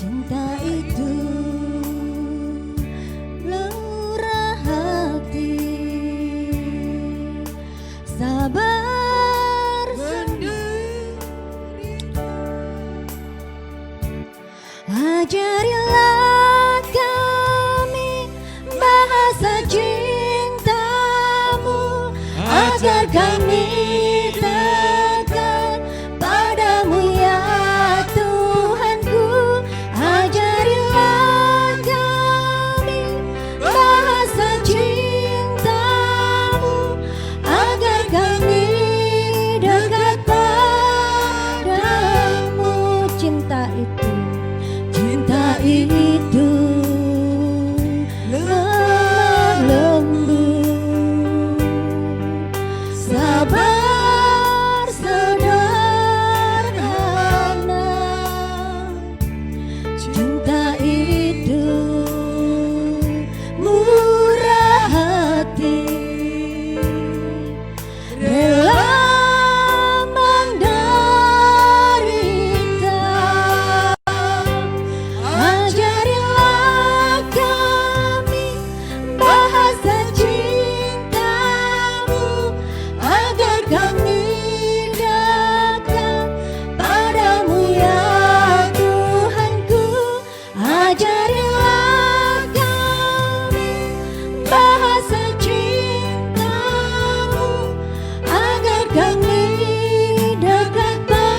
Cinta itu lurah hati, sabar menderita. Ajarilah kami bahasa cintamu, agar kami dekat padamu ya Tuhanku. Ajarilah kami bahasa cintamu, agar kami dekat padamu. Cinta itu lemah lembut, sabar sederhana. Cinta itu murah hati, rela menderita. Ajarilah kami bahasa cintamu, agar kami dekat padamu ya Tuhanku. Ajarilah kami bahasa cintamu, agar kami dekat padamu.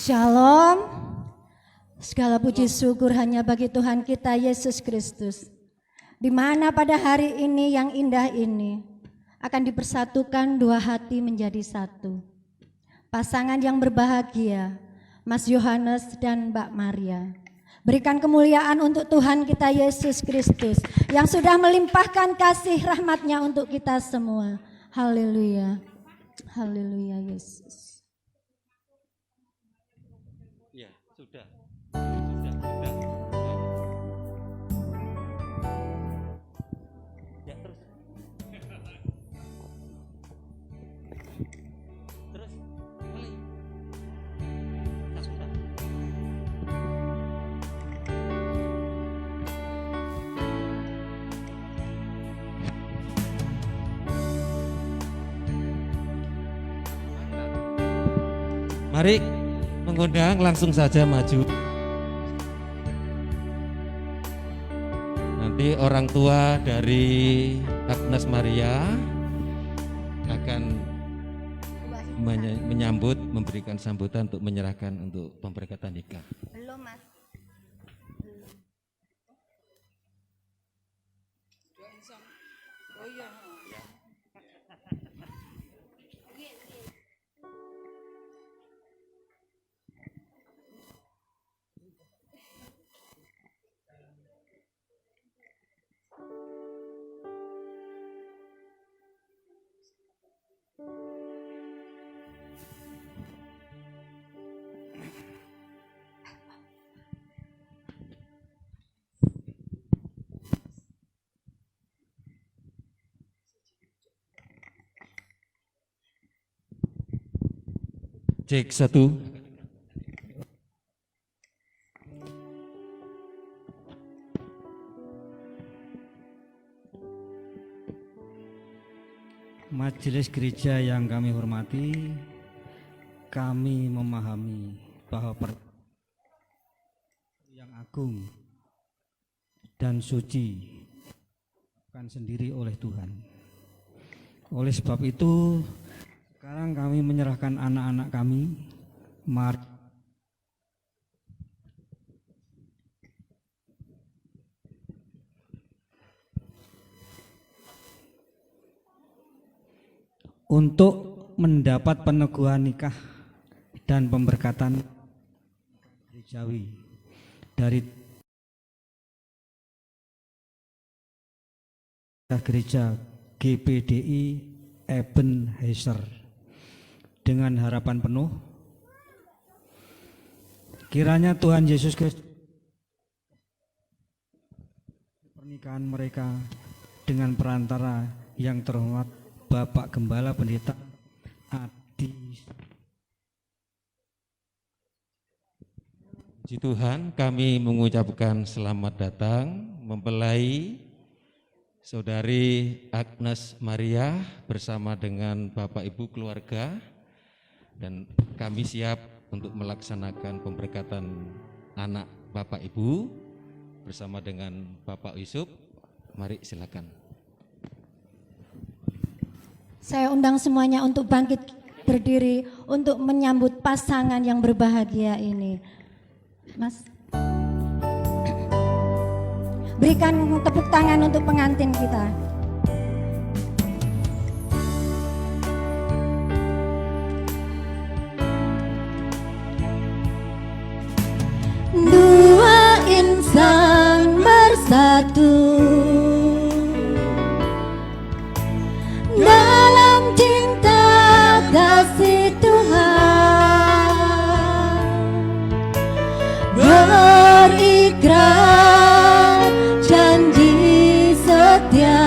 Shalom. Segala puji syukur hanya bagi Tuhan kita Yesus Kristus, di mana pada hari ini yang indah ini akan dipersatukan dua hati menjadi satu. Pasangan yang berbahagia, Mas Yohanes dan Mbak Maria. Berikan kemuliaan untuk Tuhan kita Yesus Kristus yang sudah melimpahkan kasih rahmat-Nya untuk kita semua. Haleluya. Haleluya Yesus. Ya, sudah. Ya, terus. Terus, kembali. Sudah. Mari mengundang langsung saja maju. Nanti orang tua dari Agnes Maria akan menyambut, memberikan sambutan untuk menyerahkan untuk pemberkatan nikah. Belum Mas. Cek 1. Majelis gereja yang kami hormati, kami memahami bahwa yang agung dan suci bukan sendiri oleh Tuhan. Oleh sebab itu, sekarang kami menyerahkan anak-anak kami, mari untuk mendapat peneguhan nikah dan pemberkatan gerejawi dari Gereja GPDI Ebenezer dengan harapan penuh kiranya Tuhan Yesus Kristus pernikahan mereka dengan perantara yang terhormat Bapak Gembala Pendeta Adi. Puji Tuhan, kami mengucapkan selamat datang mempelai Saudari Agnes Maria bersama dengan Bapak Ibu keluarga, dan kami siap untuk melaksanakan pemberkatan anak Bapak Ibu bersama dengan Bapak Yusuf. Mari silakan. Saya undang semuanya untuk bangkit berdiri untuk menyambut pasangan yang berbahagia ini. Mas, berikan tepuk tangan untuk pengantin kita. Dua insan bersatu dalam cinta kasih Tuhan, berikrar janji setia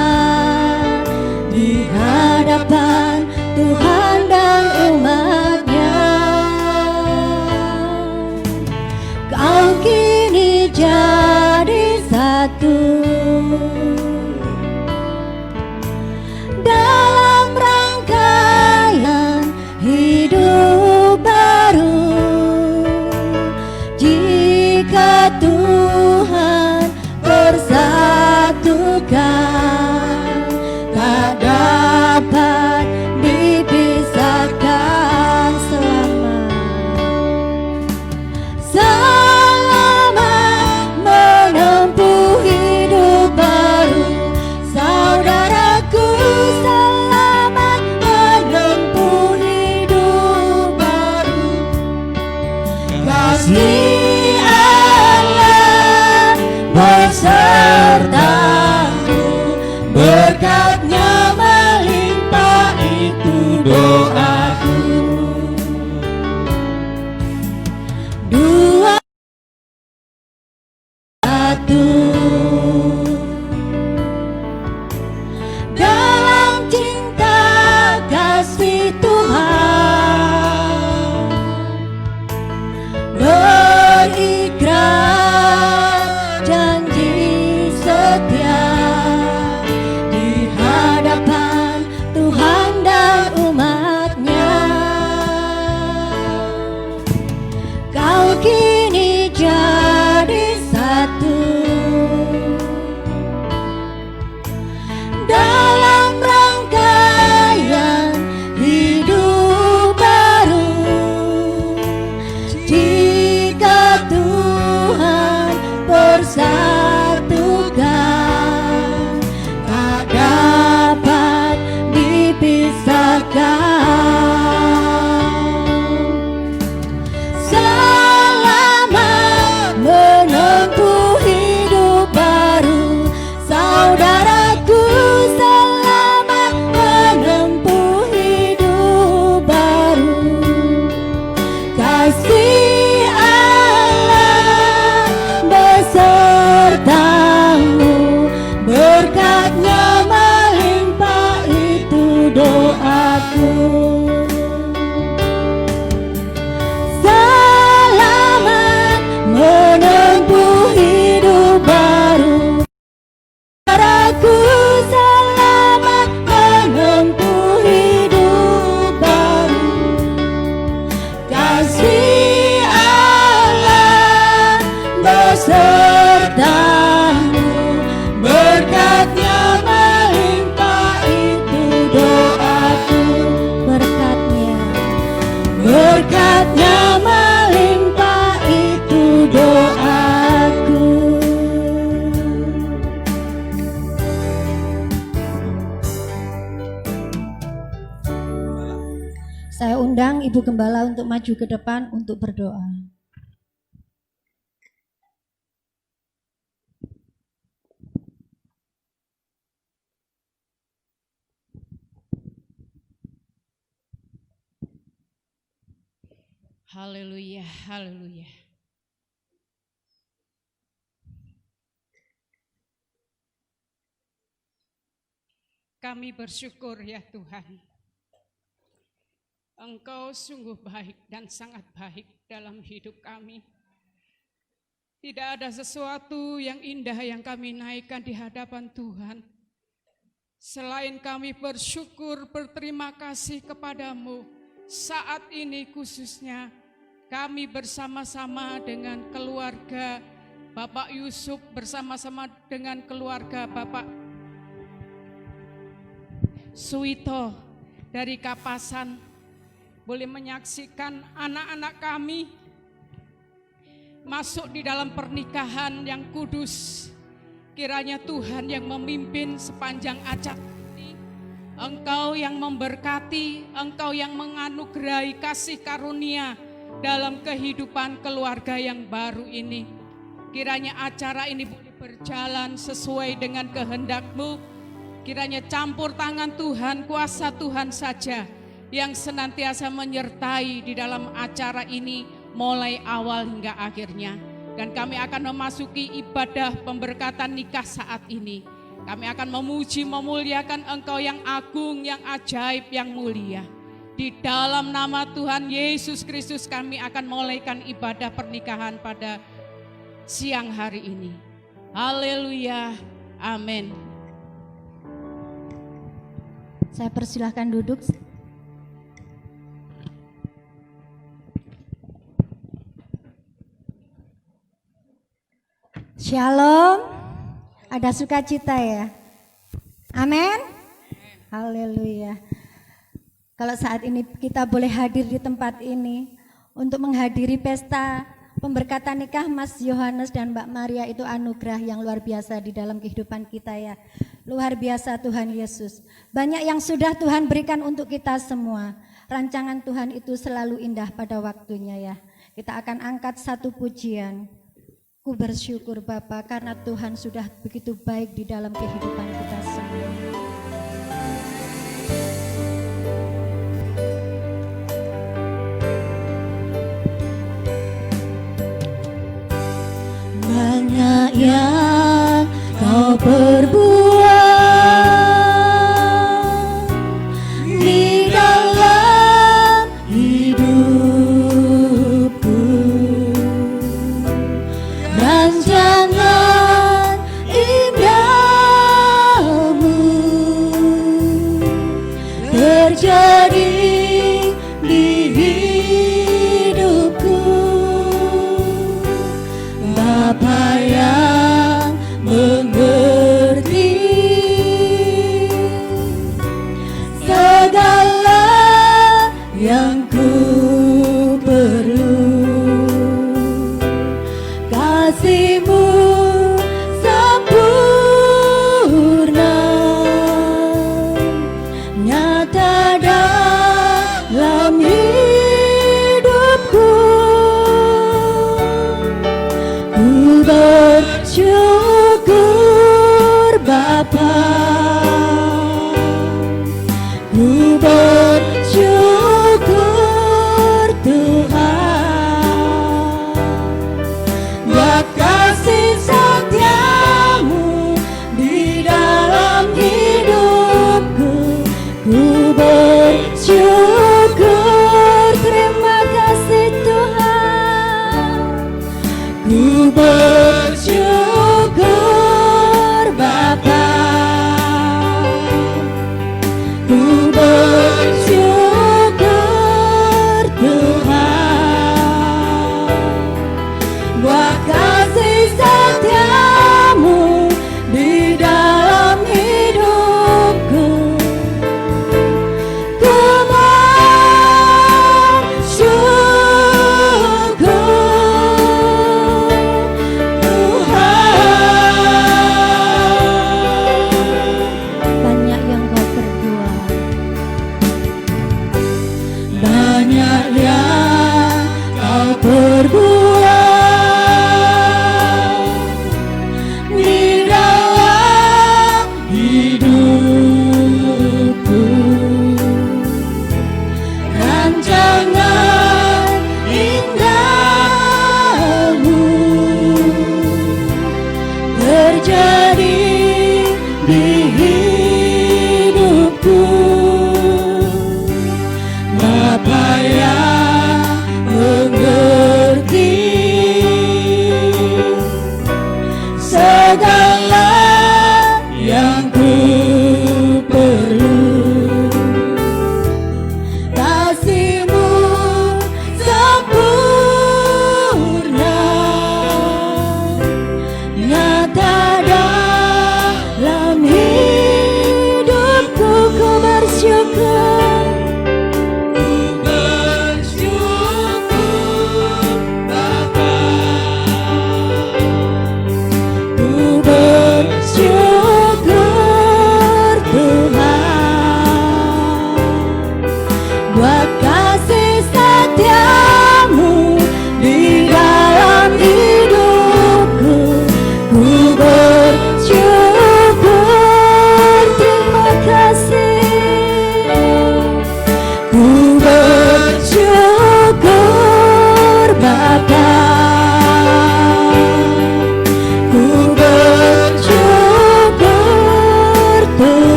di hadapan Tuhan dan umat-Nya. Kau kini jadi satu dalam rangkaian hidup baru. Jika Tuhan bersatukan, tak dapat dipisahkan selama menempuh hidup baru. Saudaraku, selamat menempuh hidup baru. Kasih Allah besertamu, berkat-Nya melimpah, itu doaku. Dua satu dalam cinta kasih Tuhan, berikrar janji setia di hadapan Tuhan dan umat-Nya. Kau kini jadi satu dalam rangkaian hidup baru. Jika Tuhan bersatukan, tak dapat dipisahkan. Selamat menempuh hidup baru. Saudaraku, selamat menempuh hidup baru. Kasih Allah besertamu, berkat-Nya melimpah, itu doaku. Selamat menempuh hidup baru. Saudaraku, selamat menempuh hidup baru. Kasih Allah besertamu, berkat-Nya melimpah, itu doaku. Berkat-Nya melimpah, itu doaku. Saya undang Ibu Gembala untuk maju ke depan untuk berdoa. Haleluya, haleluya. Kami bersyukur ya Tuhan. Engkau sungguh baik dan sangat baik dalam hidup kami. Tidak ada sesuatu yang indah yang kami naikkan di hadapan Tuhan. Selain kami bersyukur, berterima kasih kepadamu, saat ini khususnya kami bersama-sama dengan keluarga Bapak Yusuf, bersama-sama dengan keluarga Bapak Suwito dari Kapasan, boleh menyaksikan anak-anak kami masuk di dalam pernikahan yang kudus. Kiranya Tuhan yang memimpin sepanjang acara ini, Engkau yang memberkati, Engkau yang menganugerahi kasih karunia dalam kehidupan keluarga yang baru ini. Kiranya acara ini boleh berjalan sesuai dengan kehendak-Mu. Kiranya campur tangan Tuhan, kuasa Tuhan saja yang senantiasa menyertai di dalam acara ini mulai awal hingga akhirnya. Dan kami akan memasuki ibadah pemberkatan nikah saat ini. Kami akan memuji, memuliakan Engkau yang agung, yang ajaib, yang mulia. Di dalam nama Tuhan Yesus Kristus kami akan mulaikan ibadah pernikahan pada siang hari ini. Haleluya, amin. Saya persilahkan duduk. Shalom. Ada sukacita ya. Amin. Haleluya. Kalau saat ini kita boleh hadir di tempat ini untuk menghadiri pesta pemberkatan nikah Mas Yohanes dan Mbak Maria, itu anugerah yang luar biasa di dalam kehidupan kita ya. Luar biasa Tuhan Yesus. Banyak yang sudah Tuhan berikan untuk kita semua. Rancangan Tuhan itu selalu indah pada waktunya ya. Kita akan angkat satu pujian. Ku bersyukur Bapa karena Tuhan sudah begitu baik di dalam kehidupan kita semua. Banyak yang kau perbuat di dalam hidupku, rancangan indahmu terjadi di hidupku. Bapa yang mengerti segala yang ku perlu, kasih-Mu sempurna nyata dalam hidupku. Ku bersyukur Bapa, ku bersyukur Tuhan, buat kasih setia-Mu di dalam hidupku. Ku bersyukur, terima kasih Tuhan. Ku bersyukur Bapa.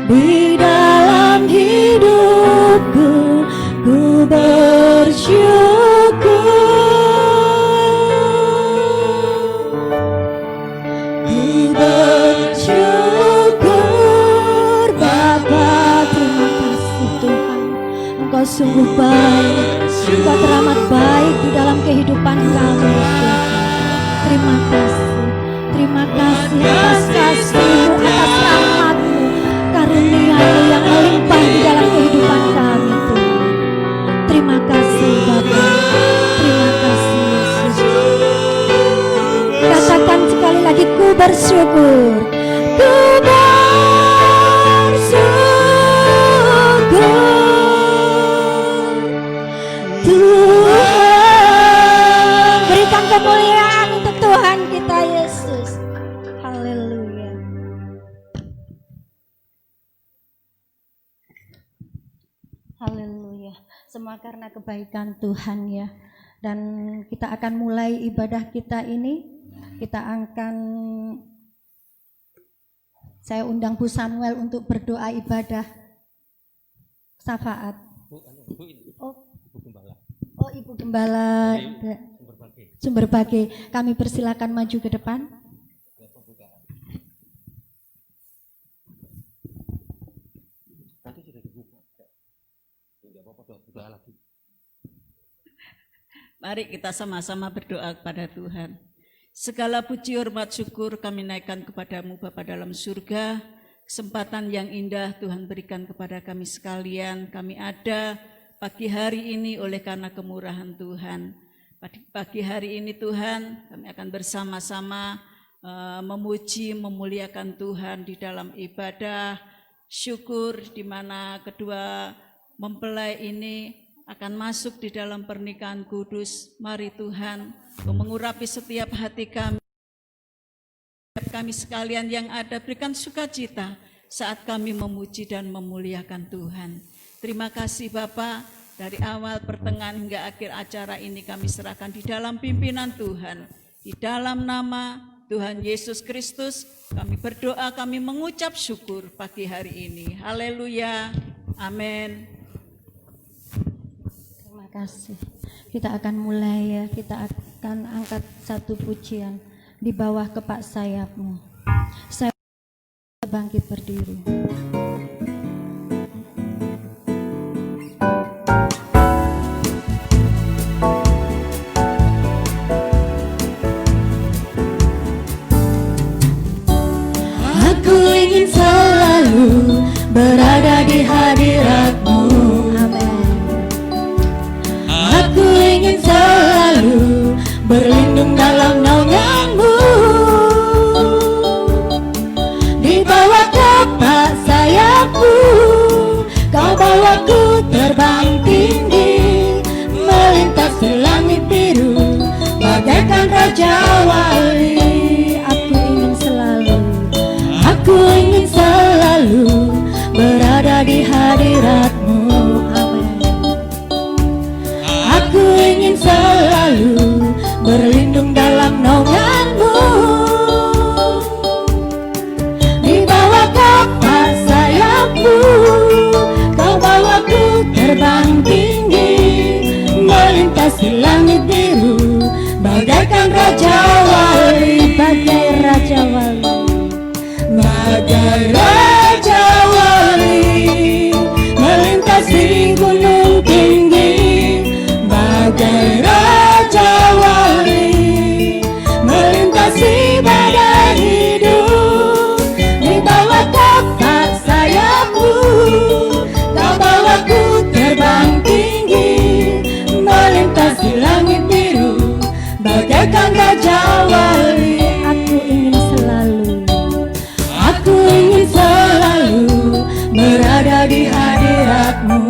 di dalam hidupku, ku bersyukur. Ku bersyukur Bapa, terima kasih Tuhan. Engkau sungguh baik, Engkau teramat baik di dalam kehidupan kami Tuhan. Terima kasih atas kasih-Mu, atas rahmat-Mu, karunia-Mu yang melimpah di dalam kehidupan kami Tuhan. Terima kasih Bapa, terima kasih Yesus. Katakan sekali lagi, ku bersyukur, ku bersyukur Tuhan. Berikan kemuliaan untuk Tuhan kita Yesus. Haleluya. Haleluya. Semua karena kebaikan Tuhan ya. Dan kita akan mulai ibadah kita ini. Saya undang Bu Samuel untuk berdoa ibadah syafaat. Ibu Gembala Sumber Bage. Kami persilakan maju ke depan. Mari kita sama-sama berdoa kepada Tuhan. Segala puji, hormat, syukur kami naikkan kepadamu Bapa dalam surga. Kesempatan yang indah Tuhan berikan kepada kami sekalian. Kami ada pagi hari ini oleh karena kemurahan Tuhan. Pagi hari ini Tuhan kami akan bersama-sama memuji, memuliakan Tuhan di dalam ibadah syukur, di mana kedua mempelai ini akan masuk di dalam pernikahan kudus. Mari Tuhan mengurapi setiap hati kami sekalian yang ada, berikan sukacita saat kami memuji dan memuliakan Tuhan. Terima kasih Bapa, dari awal, pertengahan hingga akhir acara ini kami serahkan di dalam pimpinan Tuhan. Di dalam nama Tuhan Yesus Kristus kami berdoa, kami mengucap syukur pagi hari ini. Haleluya, amin. Terima kasih. Kita akan mulai ya, kita akan angkat satu pujian di bawah kepak sayap-Mu. Saya bangkit berdiri. Aku ingin selalu berada di hadirat-Mu. Aku ingin selalu berlindung dalam naungan-Mu. Di bawah kepak sayap-Mu, Kau bawaku terbang tinggi, melintasi langit biru, bagaikan Raja Wali. Aku ingin selalu berada di hadirat-Mu. Aku ingin selalu berlindung dalam naungan-Mu. Di bawah kepak sayap-Mu, Kau bawaku terbang tinggi, melintasi langit biru, bagaikan Raja Wali. Bagai Raja Wali, bagai Raja Wali, melintasi gunung tinggi. Bagai Raja Wali, melintasi badai hidup. Di bawah kepak sayap-Mu, Kau bawaku terbang tinggi, melintasi langit biru, bagaikan Raja Wali. Aku ingin selalu berada di hadirat-Mu.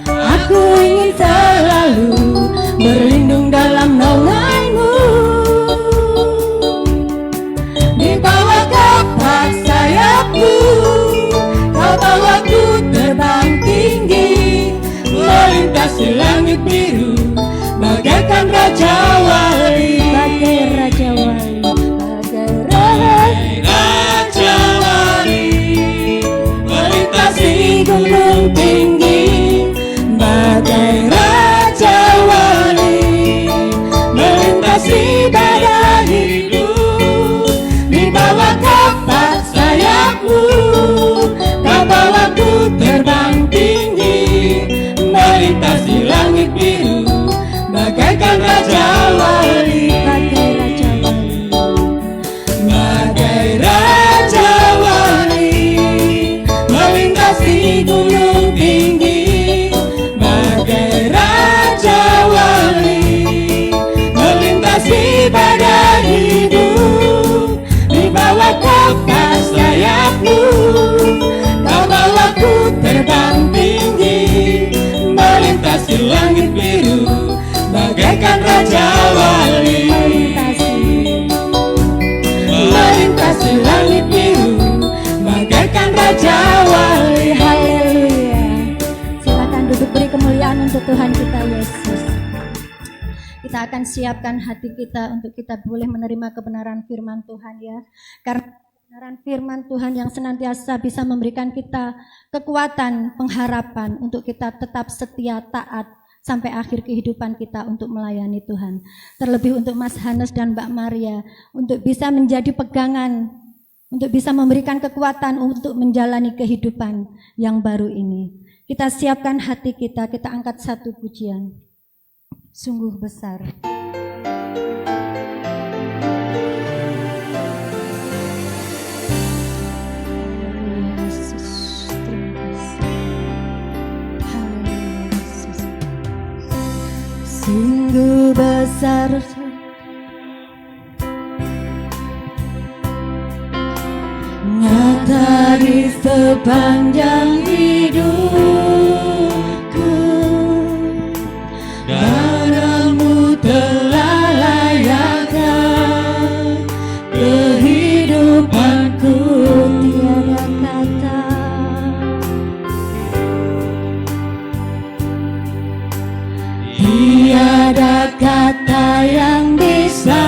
Aku ingin selalu berlindung dalam naungan-Mu. Di bawah kepak sayap-Mu, Kau bawaku terbang tinggi, melintasi langit biru, bagaikan Raja Wali. Bagai Raja Wali, bagai Raja Wali. Ulukan sayapmu, kau bawaku terbang tinggi, melintasi langit biru, bagaikan raja wali. Melintasi langit biru, bagaikan raja wali. Haleluya. Silakan duduk, beri kemuliaan untuk Tuhan kita Yesus. Kita akan siapkan hati kita untuk kita boleh menerima kebenaran firman Tuhan ya. Karena kebenaran firman Tuhan yang senantiasa bisa memberikan kita kekuatan, pengharapan untuk kita tetap setia, taat sampai akhir kehidupan kita untuk melayani Tuhan. Terlebih untuk Mas Hanes dan Mbak Maria, untuk bisa menjadi pegangan, untuk bisa memberikan kekuatan untuk menjalani kehidupan yang baru ini. Kita siapkan hati kita angkat satu pujian. Sungguh besar. Yesus, terima kasih. Haleluya, Yesus. Sungguh besar, nyata di sepanjang hidupku, darahmu telah layakkan kehidupanku. Tiada kata yang bisa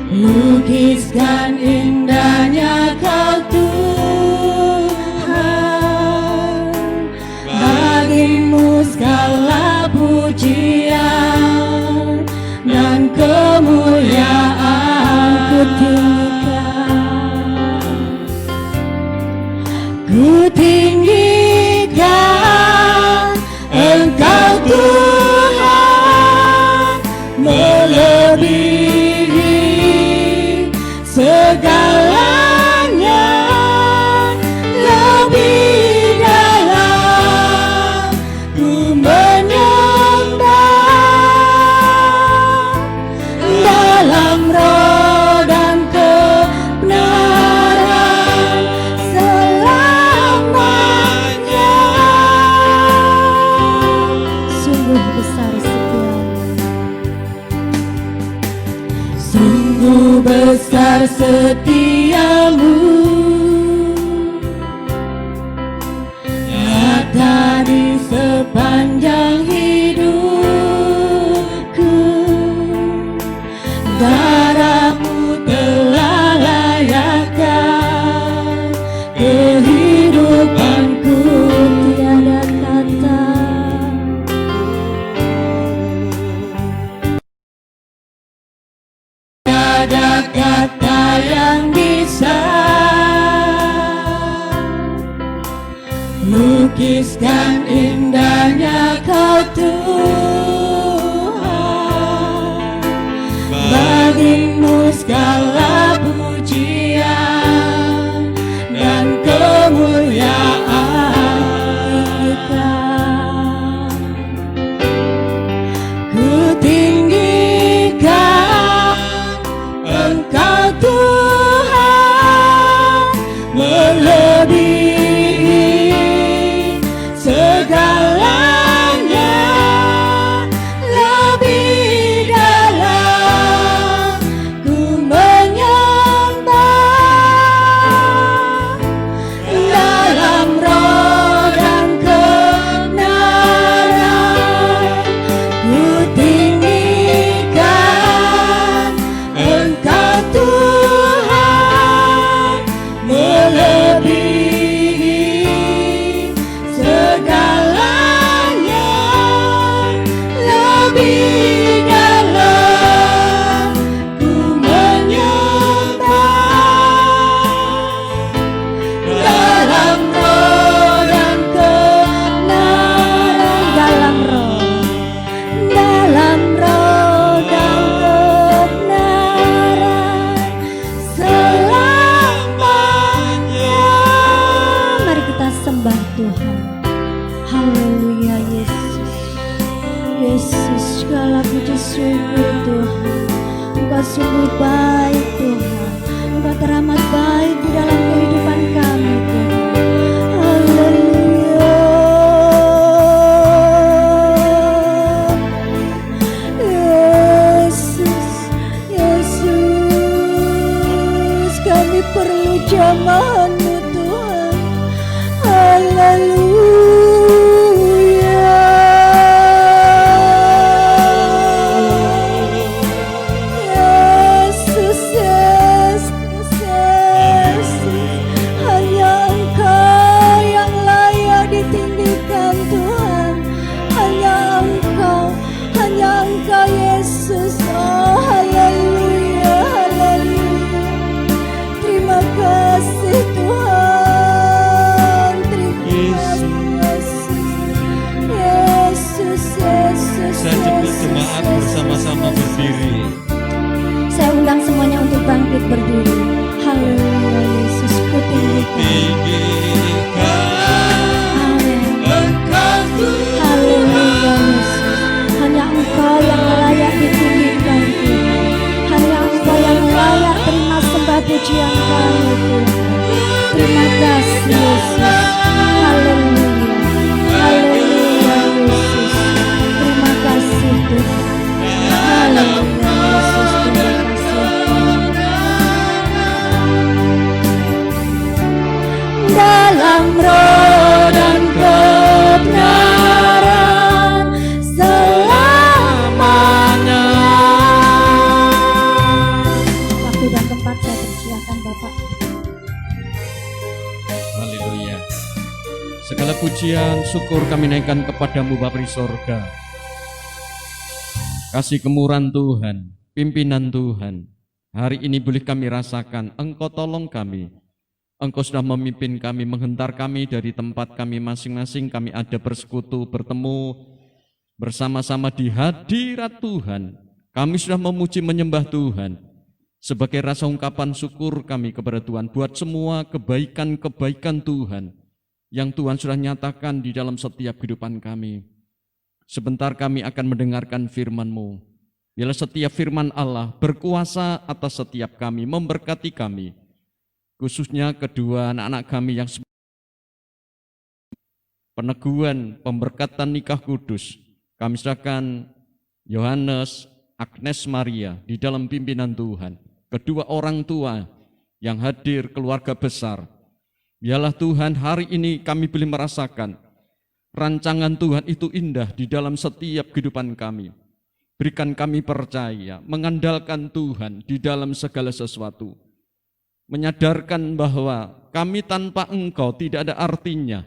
lukiskan indahnya Kau Tuhan. Bagimu segala pujian dan kemuliaan ku tinggikan. Ku tinggikan Engkau Tuhan, melebihi segalanya, lebih dalam ku menyembah, dalam roh dan kebenaran selamanya. Sungguh besar setiamu, sungguh besar setiamu, nyata di sepanjang hidupku. Darahmu telah layakkan kehidupanku. Tiada kata, tiada kata yang bisa lukiskan indahnya Kau Tuhan. Bagimu segala pujian dan kemuliaan kita. Ku tinggikan Engkau Tuhan, melebihi segalanya, baik Tuhan. Engkau teramat baik di dalam kehidupan kami Tuhan. Haleluya. Yesus, Yesus, kami perlu jamahan-Mu Tuhan. Haleluya. Yesus, Yesus, Yesus. Hanya Engkau yang layak ditinggikan Tuhan. Hanya Engkau Yesus. Oh haleluya, haleluya. Terima kasih Tuhan. Terima kasih Yesus. Yesus, Saya jemput Yesus, jemaat Yesus, bersama-sama Yesus. berdiri. Saya undang semuanya untuk bangkit berdiri. Haleluya Yesus, ku tinggikan. Tinggikan Amin. Engkau Haleluya Yesus. Hanya Engkau yang layak ditinggikan Tuhan. Hanya Engkau yang layak terima sembah pujian kami Tuhan. Terima kasih Yesus. Haleluya. Haleluya Yesus. Terima kasih Tuhan. Haleluya Yesus. Terima kasih Tuhan. Dalam roh dan kebenaran selamanya. Waktu dan tempat saya persilakan Bapak. Haleluya. Segala pujian, syukur kami naikkan kepadamu Bapa di sorga. Kasih kemurahan Tuhan, pimpinan Tuhan, hari ini boleh kami rasakan, Engkau tolong kami. Engkau sudah memimpin kami, menghentar kami dari tempat kami masing-masing. Kami ada bersekutu, bertemu bersama-sama di hadirat Tuhan. Kami sudah memuji menyembah Tuhan. Sebagai rasa ungkapan syukur kami kepada Tuhan buat semua kebaikan-kebaikan Tuhan yang Tuhan sudah nyatakan di dalam setiap kehidupan kami. Sebentar kami akan mendengarkan firman-Mu. Biarlah setiap firman Allah berkuasa atas setiap kami, memberkati kami. Khususnya kedua anak-anak kami yang peneguhan, pemberkatan nikah kudus. Kami serahkan Yohanes, Agnes Maria di dalam pimpinan Tuhan. Kedua orang tua yang hadir, keluarga besar. Biarlah Tuhan hari ini kami boleh merasakan rancangan Tuhan itu indah di dalam setiap kehidupan kami. Berikan kami percaya, mengandalkan Tuhan di dalam segala sesuatu. Menyadarkan bahwa kami tanpa Engkau tidak ada artinya.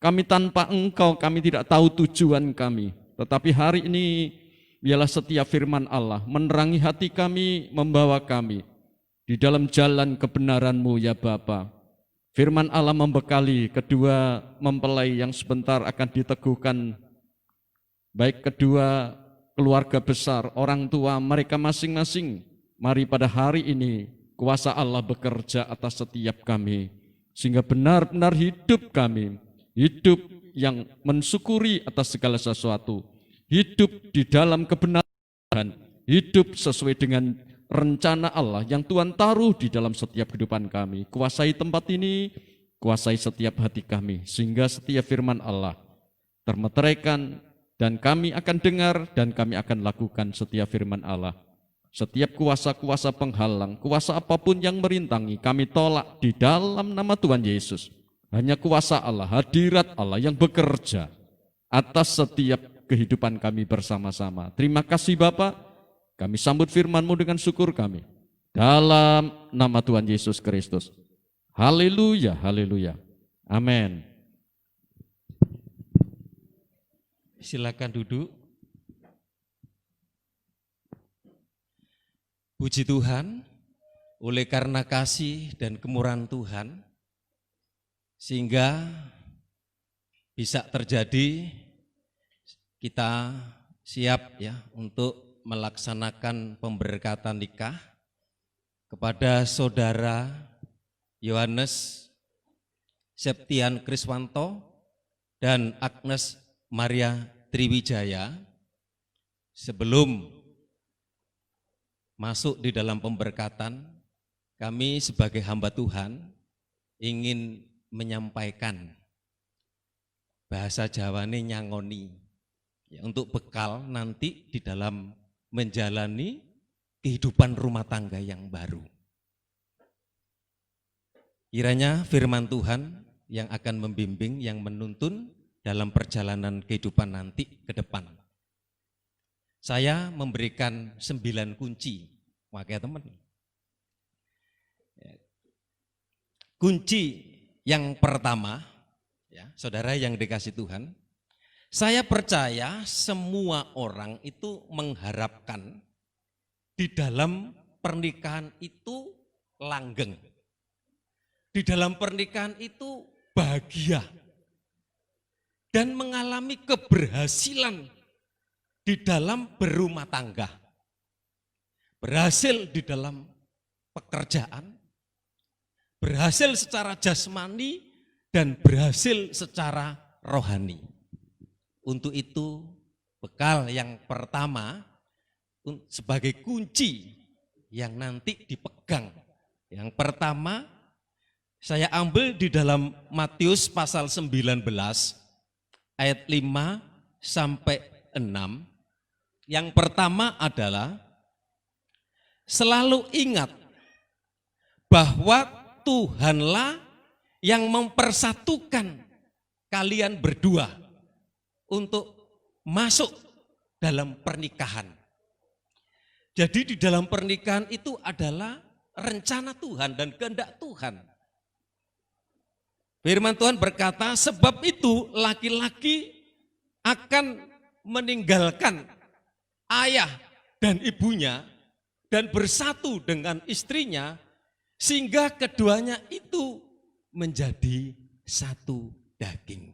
Kami tanpa Engkau, kami tidak tahu tujuan kami. Tetapi hari ini, biarlah setiap firman Allah menerangi hati kami, membawa kami di dalam jalan kebenaran-Mu ya Bapa. Firman Allah membekali kedua mempelai yang sebentar akan diteguhkan, baik kedua keluarga besar, orang tua mereka masing-masing. Mari pada hari ini, kuasa Allah bekerja atas setiap kami, sehingga benar-benar hidup kami, hidup yang mensyukuri atas segala sesuatu, hidup di dalam kebenaran, hidup sesuai dengan rencana Allah yang Tuhan taruh di dalam setiap kehidupan kami. Kuasai tempat ini, kuasai setiap hati kami, sehingga setiap firman Allah termeteraikan, dan kami akan dengar, dan kami akan lakukan setiap firman Allah. Setiap kuasa-kuasa penghalang, kuasa apapun yang merintangi, kami tolak di dalam nama Tuhan Yesus. Hanya kuasa Allah, hadirat Allah yang bekerja atas setiap kehidupan kami bersama-sama. Terima kasih Bapa, kami sambut firman-Mu dengan syukur kami. Dalam nama Tuhan Yesus Kristus. Haleluya, haleluya. Amin. Silakan duduk. Puji Tuhan, oleh karena kasih dan kemurahan Tuhan, sehingga bisa terjadi kita siap ya untuk melaksanakan pemberkatan nikah kepada saudara Yohanes Septian Kriswanto dan Agnes Maria Triwijaya. Sebelum masuk di dalam pemberkatan, kami sebagai hamba Tuhan ingin menyampaikan bahasa Jawa ini nyangoni, ya, untuk bekal nanti di dalam menjalani kehidupan rumah tangga yang baru. Kiranya firman Tuhan yang akan membimbing, yang menuntun dalam perjalanan kehidupan nanti ke depan. Saya memberikan 9 kunci, makanya teman. Kunci yang pertama, ya, saudara yang dikasih Tuhan, saya percaya semua orang itu mengharapkan di dalam pernikahan itu langgeng. Di dalam pernikahan itu bahagia dan mengalami keberhasilan di dalam berumah tangga. Berhasil di dalam pekerjaan, berhasil secara jasmani dan berhasil secara rohani. Untuk itu bekal yang pertama sebagai kunci yang nanti dipegang. Yang pertama saya ambil di dalam Matius pasal 19 ayat 5 sampai 6. Yang pertama adalah selalu ingat bahwa Tuhanlah yang mempersatukan kalian berdua untuk masuk dalam pernikahan. Jadi di dalam pernikahan itu adalah rencana Tuhan dan kehendak Tuhan. Firman Tuhan berkata, sebab itu laki-laki akan meninggalkan ayah dan ibunya dan bersatu dengan istrinya sehingga keduanya itu menjadi satu daging.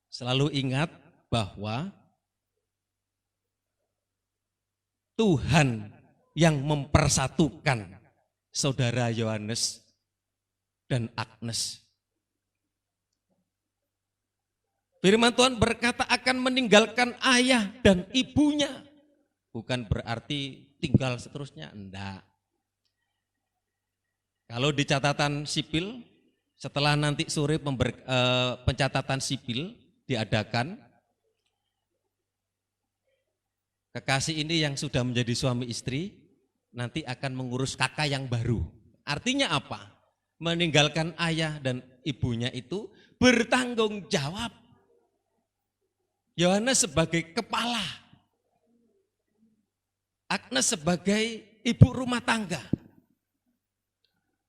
Selalu ingat bahwa Tuhan yang mempersatukan saudara Yohanes dan Agnes. Firman Tuhan berkata akan meninggalkan ayah dan ibunya. Bukan berarti tinggal seterusnya, enggak. Kalau di catatan sipil, setelah nanti sore pencatatan sipil diadakan, kekasih ini yang sudah menjadi suami istri, nanti akan mengurus kakak yang baru. Artinya apa? Meninggalkan ayah dan ibunya itu bertanggung jawab. Yohanes sebagai kepala, Agnes sebagai ibu rumah tangga,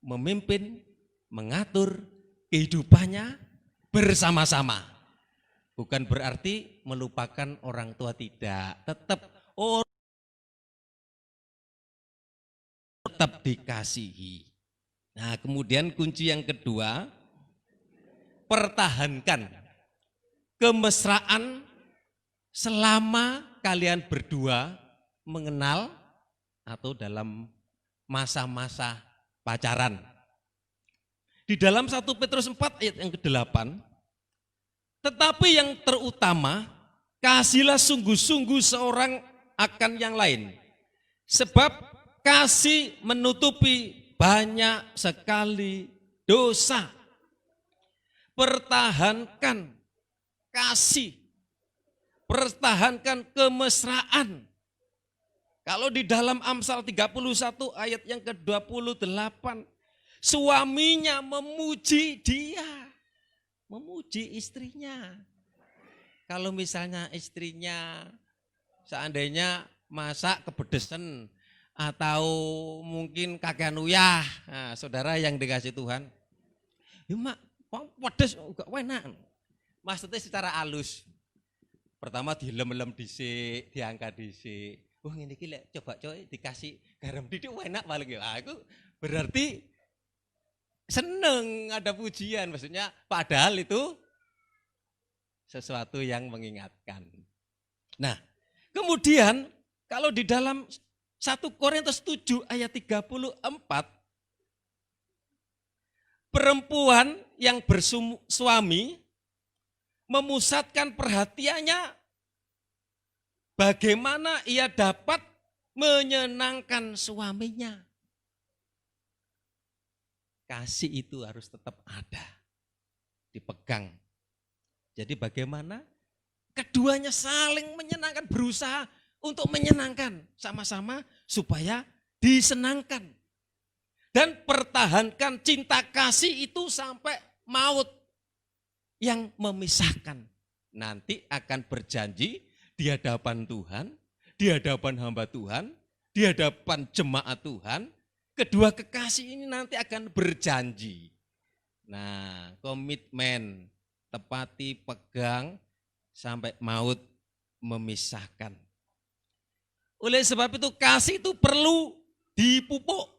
memimpin, mengatur kehidupannya bersama-sama. Bukan berarti melupakan orang tua, tidak. Tetap dikasihi. Nah, kemudian kunci yang kedua, pertahankan kemesraan selama kalian berdua mengenal atau dalam masa-masa pacaran. Di dalam 1 Petrus 4 ayat yang ke-8, tetapi yang terutama, kasihlah sungguh-sungguh seorang akan yang lain. Sebab kasih menutupi banyak sekali dosa. Pertahankan kasih. Pertahankan kemesraan. Kalau di dalam Amsal 31 ayat yang ke-28, suaminya memuji dia, memuji istrinya. Kalau misalnya istrinya seandainya masak kepedesan atau mungkin kakean uyah, nah, saudara yang dikasih Tuhan, ya mak, pedes gak enak. Maksudnya secara halus. Pertama dilem-lem dhisik, diangkat dhisik. Oh ngene iki lek coba coy dikasih garam didik enak paling ya. Aku berarti seneng ada pujian, maksudnya padahal itu sesuatu yang mengingatkan. Nah, kemudian kalau di dalam 1 Korintus 7 ayat 34, perempuan yang bersuami memusatkan perhatiannya bagaimana ia dapat menyenangkan suaminya. Kasih itu harus tetap ada, dipegang. Jadi bagaimana? Keduanya saling menyenangkan, berusaha untuk menyenangkan sama-sama supaya disenangkan. Dan pertahankan cinta kasih itu sampai maut yang memisahkan. Nanti akan berjanji di hadapan Tuhan, di hadapan hamba Tuhan, di hadapan jemaat Tuhan, kedua kekasih ini nanti akan berjanji. Nah, komitmen, tepati, pegang, sampai maut memisahkan. Oleh sebab itu kasih itu perlu dipupuk,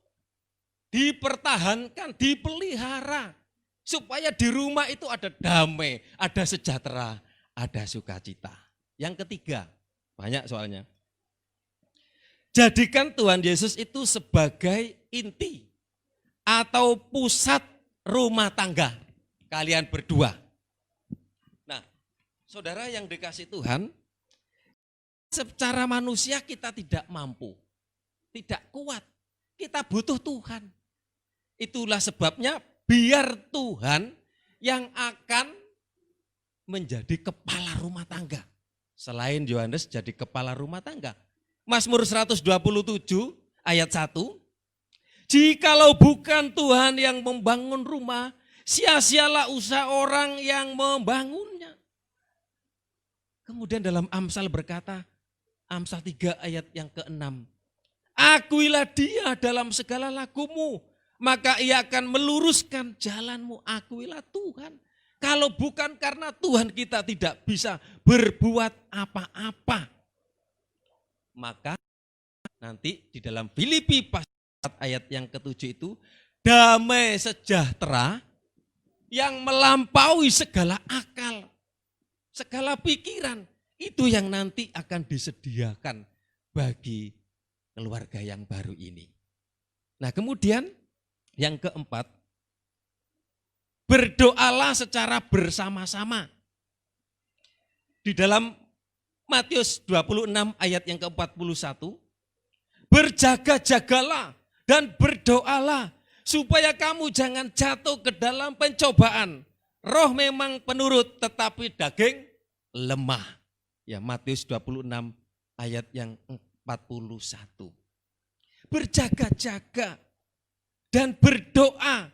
dipertahankan, dipelihara. Supaya di rumah itu ada damai, ada sejahtera, ada sukacita. Yang ketiga, banyak soalnya. Jadikan Tuhan Yesus itu sebagai inti atau pusat rumah tangga kalian berdua. Nah, saudara yang dikasih Tuhan, secara manusia kita tidak mampu, tidak kuat. Kita butuh Tuhan. Itulah sebabnya biar Tuhan yang akan menjadi kepala rumah tangga. Selain Yohanes jadi kepala rumah tangga. Mazmur 127 ayat 1. Jikalau bukan Tuhan yang membangun rumah, sia-sialah usaha orang yang membangunnya. Kemudian dalam Amsal berkata, Amsal 3 ayat yang ke-6. Akuilah dia dalam segala lakumu, maka ia akan meluruskan jalanmu. Akuilah Tuhan. Kalau bukan karena Tuhan kita tidak bisa berbuat apa-apa. Maka nanti di dalam Filipi pasal 4 ayat yang ke-7 itu, damai sejahtera yang melampaui segala akal, segala pikiran, itu yang nanti akan disediakan bagi keluarga yang baru ini. Nah, kemudian yang keempat, berdoalah secara bersama-sama. Di dalam Matius 26 ayat yang ke-41, berjaga-jagalah dan berdoalah supaya kamu jangan jatuh ke dalam pencobaan. Roh memang penurut tetapi daging lemah. Ya, Matius 26 ayat yang 41. Berjaga-jaga dan berdoa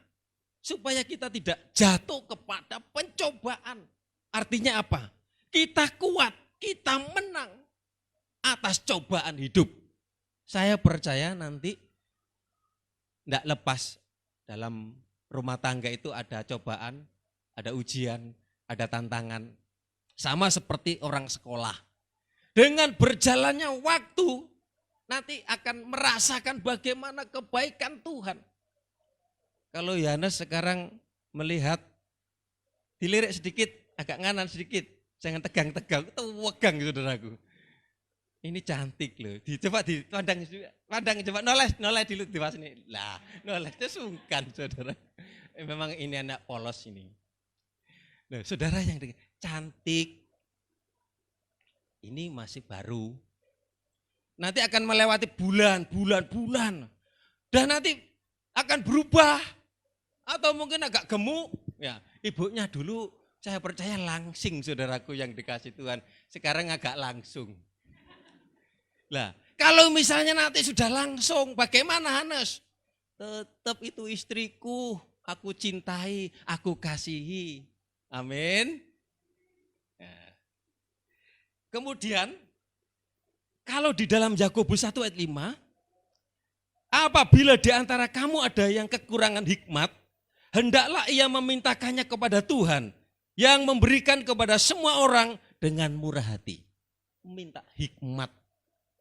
supaya kita tidak jatuh kepada pencobaan. Artinya apa? Kita kuat, kita menang atas cobaan hidup. Saya percaya nanti tidak lepas dalam rumah tangga itu ada cobaan, ada ujian, ada tantangan. Sama seperti orang sekolah. Dengan berjalannya waktu, nanti akan merasakan bagaimana kebaikan Tuhan. Kalau Yohanes sekarang melihat, dilirik sedikit, agak nganan sedikit, jangan tegang-tegang, itu wegang saudaraku. Ini cantik loh, coba pandang coba noleh dulu di sini. Lah, nolehnya sungkan saudara. Memang ini anak polos ini. Nah, saudara yang cantik, ini masih baru. Nanti akan melewati bulan. Dan nanti akan berubah. Atau mungkin agak gemuk. Ya, ibunya dulu saya percaya langsing saudaraku yang dikasih Tuhan. Sekarang agak langsung. Lah, kalau misalnya nanti sudah langsung, bagaimana Hanes? Tetap itu istriku, aku cintai, aku kasihi. Amin. Nah. Kemudian, kalau di dalam Yakobus 1 ayat 5, apabila di antara kamu ada yang kekurangan hikmat, hendaklah ia memintakannya kepada Tuhan, yang memberikan kepada semua orang dengan murah hati. Minta hikmat,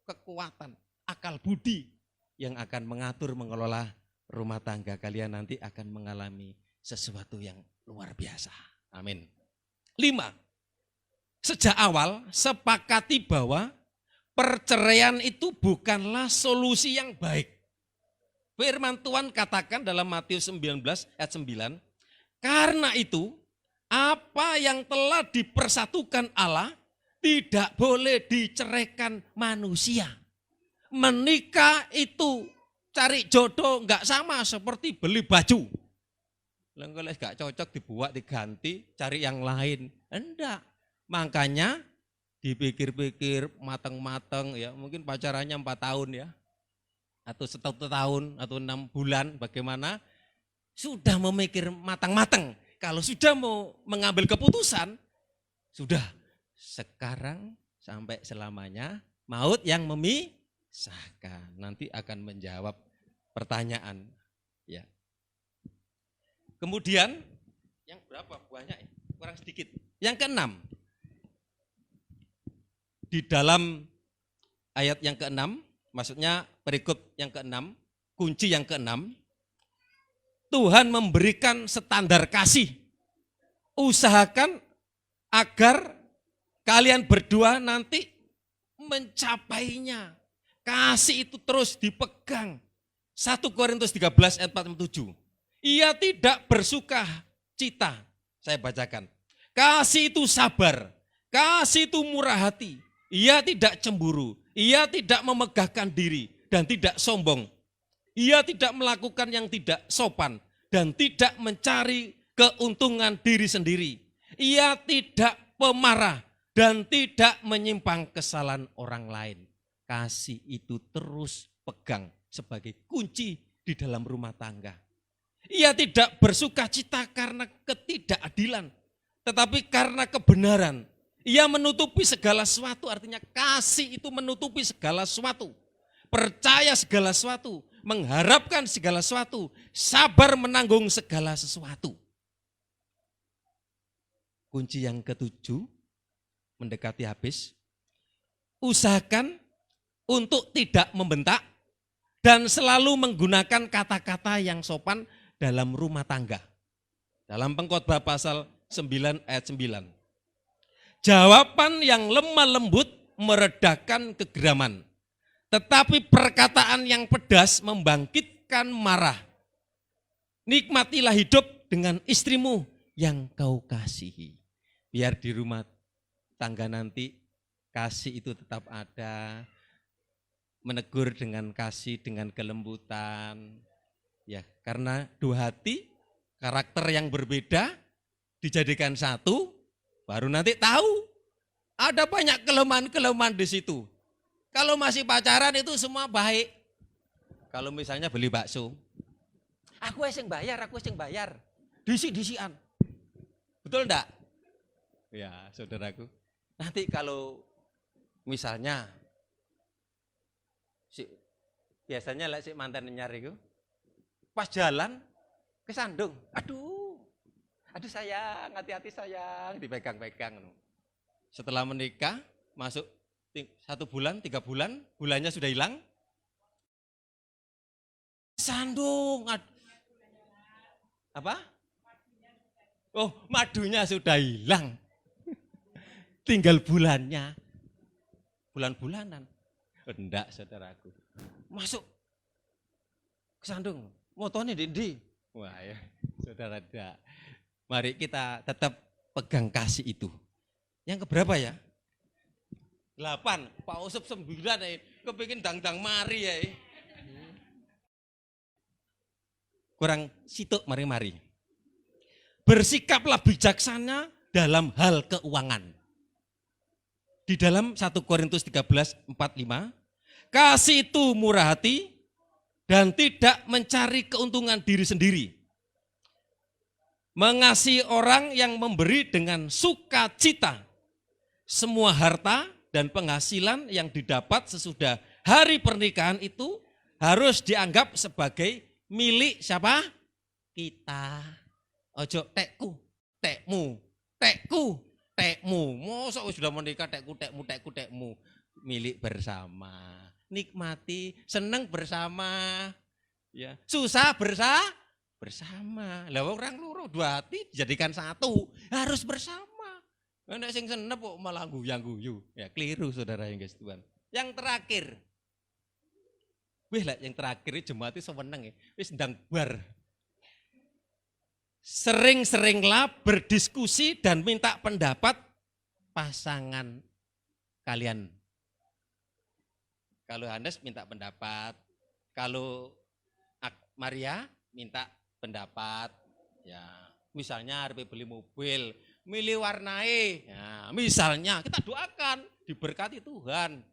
kekuatan, akal budi yang akan mengatur, mengelola rumah tangga kalian nanti akan mengalami sesuatu yang luar biasa. Amin. 5. Sejak awal sepakati bahwa perceraian itu bukanlah solusi yang baik. Firman Tuhan katakan dalam Matius 19 ayat 9, karena itu apa yang telah dipersatukan Allah tidak boleh diceraikan manusia. menikah itu cari jodoh nggak sama seperti beli baju. Kalau nggak cocok dibuat diganti, cari yang lain. Enggak. Makanya dipikir-pikir matang-matang ya, mungkin pacarannya 4 tahun ya, atau 1 tahun atau 6 bulan, bagaimana sudah memikir matang-matang. Kalau sudah mau mengambil keputusan, sudah sekarang sampai selamanya maut yang memisahkan. Nanti akan menjawab pertanyaan ya. Kemudian yang berapa buahnya? Kurang sedikit. Yang keenam, di dalam ayat yang keenam, maksudnya perikop yang keenam, kunci yang keenam, Tuhan memberikan standar kasih. Usahakan agar kalian berdua nanti mencapainya. Kasih itu terus dipegang. 1 Korintus 13 ayat 47. Ia tidak bersuka cita. Saya bacakan. Kasih itu sabar. Kasih itu murah hati. Ia tidak cemburu, ia tidak memegahkan diri dan tidak sombong. Ia tidak melakukan yang tidak sopan dan tidak mencari keuntungan diri sendiri. Ia tidak pemarah dan tidak menyimpang kesalahan orang lain. Kasih itu terus pegang sebagai kunci di dalam rumah tangga. Ia tidak bersuka cita karena ketidakadilan, tetapi karena kebenaran. Ia menutupi segala sesuatu, artinya kasih itu menutupi segala sesuatu. Percaya segala sesuatu, mengharapkan segala sesuatu, sabar menanggung segala sesuatu. Kunci yang ketujuh, mendekati habis. Usahakan untuk tidak membentak dan selalu menggunakan kata-kata yang sopan dalam rumah tangga. Dalam Pengkhotbah pasal 9 ayat 9. Jawaban yang lemah lembut meredakan kegeraman, tetapi perkataan yang pedas membangkitkan marah. Nikmatilah hidup dengan istrimu yang kau kasihi. Biar di rumah tangga nanti kasih itu tetap ada, menegur dengan kasih, dengan kelembutan. Ya, karena dua hati, karakter yang berbeda dijadikan satu. Baru nanti tahu ada banyak kelemahan-kelemahan di situ. Kalau masih pacaran itu semua baik. Kalau misalnya beli bakso, aku yang bayar. Disi-disian. Betul enggak? Ya, saudaraku. Nanti kalau misalnya biasanya lah si mantan nyari itu, pas jalan kesandung, aduh sayang, hati-hati sayang, dipegang-pegang. Setelah menikah, masuk 1 bulan, 3 bulan, bulannya sudah hilang. Sandung. Apa? Oh, madunya sudah hilang. Tinggal bulannya. Bulan-bulanan. Enggak, saudaraku. Masuk kesandung. Motornya di. Wah ya, saudara enggak. Mari kita tetap pegang kasih itu. Yang keberapa ya? 8. Pak Usep 9 ya. Kepingin dang-dang mari ya. Kurang situk mari-mari. Bersikaplah bijaksana dalam hal keuangan. Di dalam 1 Korintus 13:45, kasih itu murah hati dan tidak mencari keuntungan diri sendiri. Mengasihi orang yang memberi dengan sukacita. Semua harta dan penghasilan yang didapat sesudah hari pernikahan itu harus dianggap sebagai milik siapa? Kita. Ojo tekku, tekmu, tekku, tekmu. Mosok sudah menikah tekku, tekmu. Milik bersama. Nikmati, senang bersama. Ya, susah bersama. Lah orang loro dua hati dijadikan satu, harus bersama. Nek sing senep kok malah guyang-guyu. Ya keliru saudara yang guys Tuhan. Yang terakhir. Wih lah yang terakhir jemaat itu seneng ya. Wis ndang bar. Sering-seringlah berdiskusi dan minta pendapat pasangan kalian. Kalau Yohanes minta pendapat, kalau Maria minta pendapat. Ya, misalnya harus beli mobil, milih warnai. Ya, misalnya kita doakan diberkati Tuhan.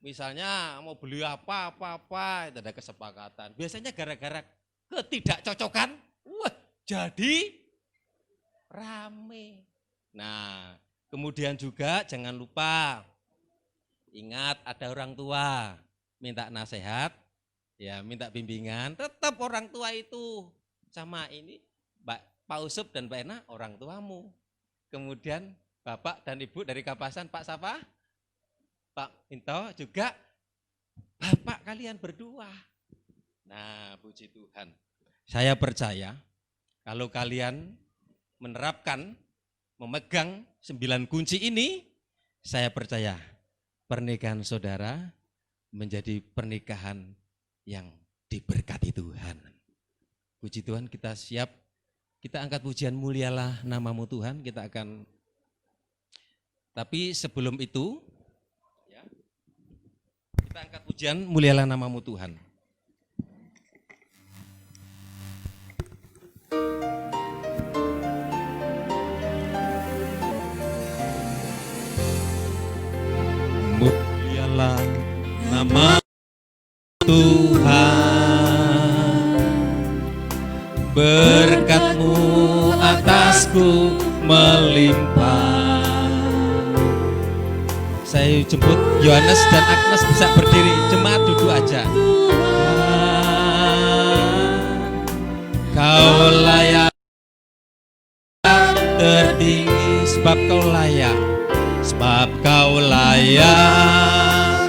Misalnya mau beli apa, itu ada kesepakatan. Biasanya gara-gara ketidakcocokan, wah jadi rame. Nah, kemudian juga jangan lupa, ingat ada orang tua, minta nasihat, ya minta bimbingan, tetap orang tua itu sama ini, Pak Usup dan Mbak Ena orang tuamu. Kemudian Bapak dan Ibu dari Kapasan, Pak siapa? Pak Minto juga Bapak kalian berdua. Nah, puji Tuhan. Saya percaya kalau kalian menerapkan, memegang 9 kunci ini, saya percaya pernikahan saudara menjadi pernikahan yang diberkati Tuhan. Puji Tuhan, kita siap, kita angkat pujian mulialah namamu Tuhan, kita akan, tapi sebelum itu, ya, kita angkat pujian mulialah namamu Tuhan. Mulialah nama Tuhan, berkat-Mu atasku melimpah. Saya jemput Yohanes dan Agnes bisa berdiri, jemaat duduk aja. Kau layak tertinggi, sebab Kau layak, sebab Kau layak.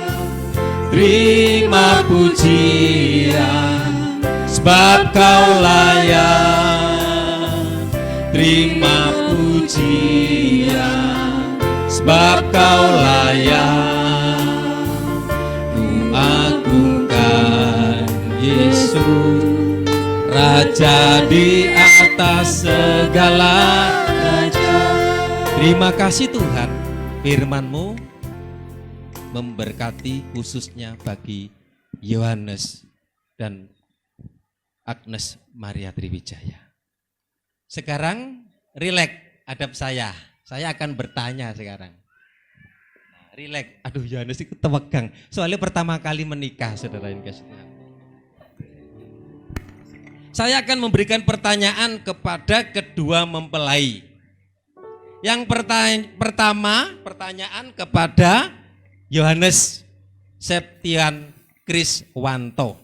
Terima pujian, sebab Kau layak. Terima pujian, sebab Kau layak. Ku agungkan Yesus, Raja di atas segala raja. Terima kasih Tuhan, firman-Mu memberkati khususnya bagi Yohanes dan Agnes Maria Triwijaya. Sekarang rileks hadap saya akan bertanya sekarang. Nah, rileks, aduh Yohanes itu tewegang, soalnya pertama kali menikah saudara yang kasih Tuhan. Saya akan memberikan pertanyaan kepada kedua mempelai. Yang pertama, pertanyaan kepada Yohanes Septian Kriswanto.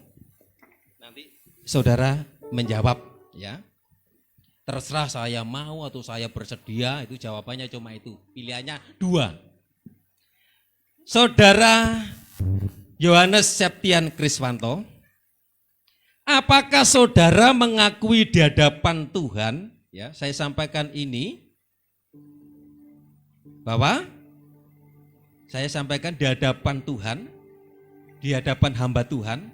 Nanti saudara menjawab ya. Terserah saya mau atau saya bersedia, itu jawabannya cuma itu. Pilihannya 2. Saudara Yohanes Septian Kriswanto, apakah saudara mengakui di hadapan Tuhan, ya, saya sampaikan ini, bahwa saya sampaikan di hadapan Tuhan, di hadapan hamba Tuhan,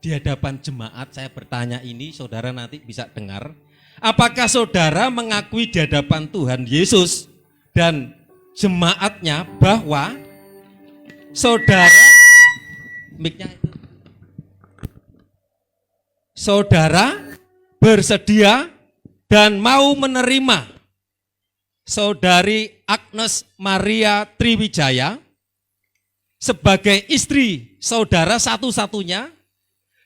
di hadapan jemaat, saya bertanya ini, saudara nanti bisa dengar. Apakah saudara mengakui di hadapan Tuhan Yesus dan jemaatnya bahwa saudara, mic-nya itu, saudara bersedia dan mau menerima saudari Agnes Maria Triwijaya sebagai istri saudara satu-satunya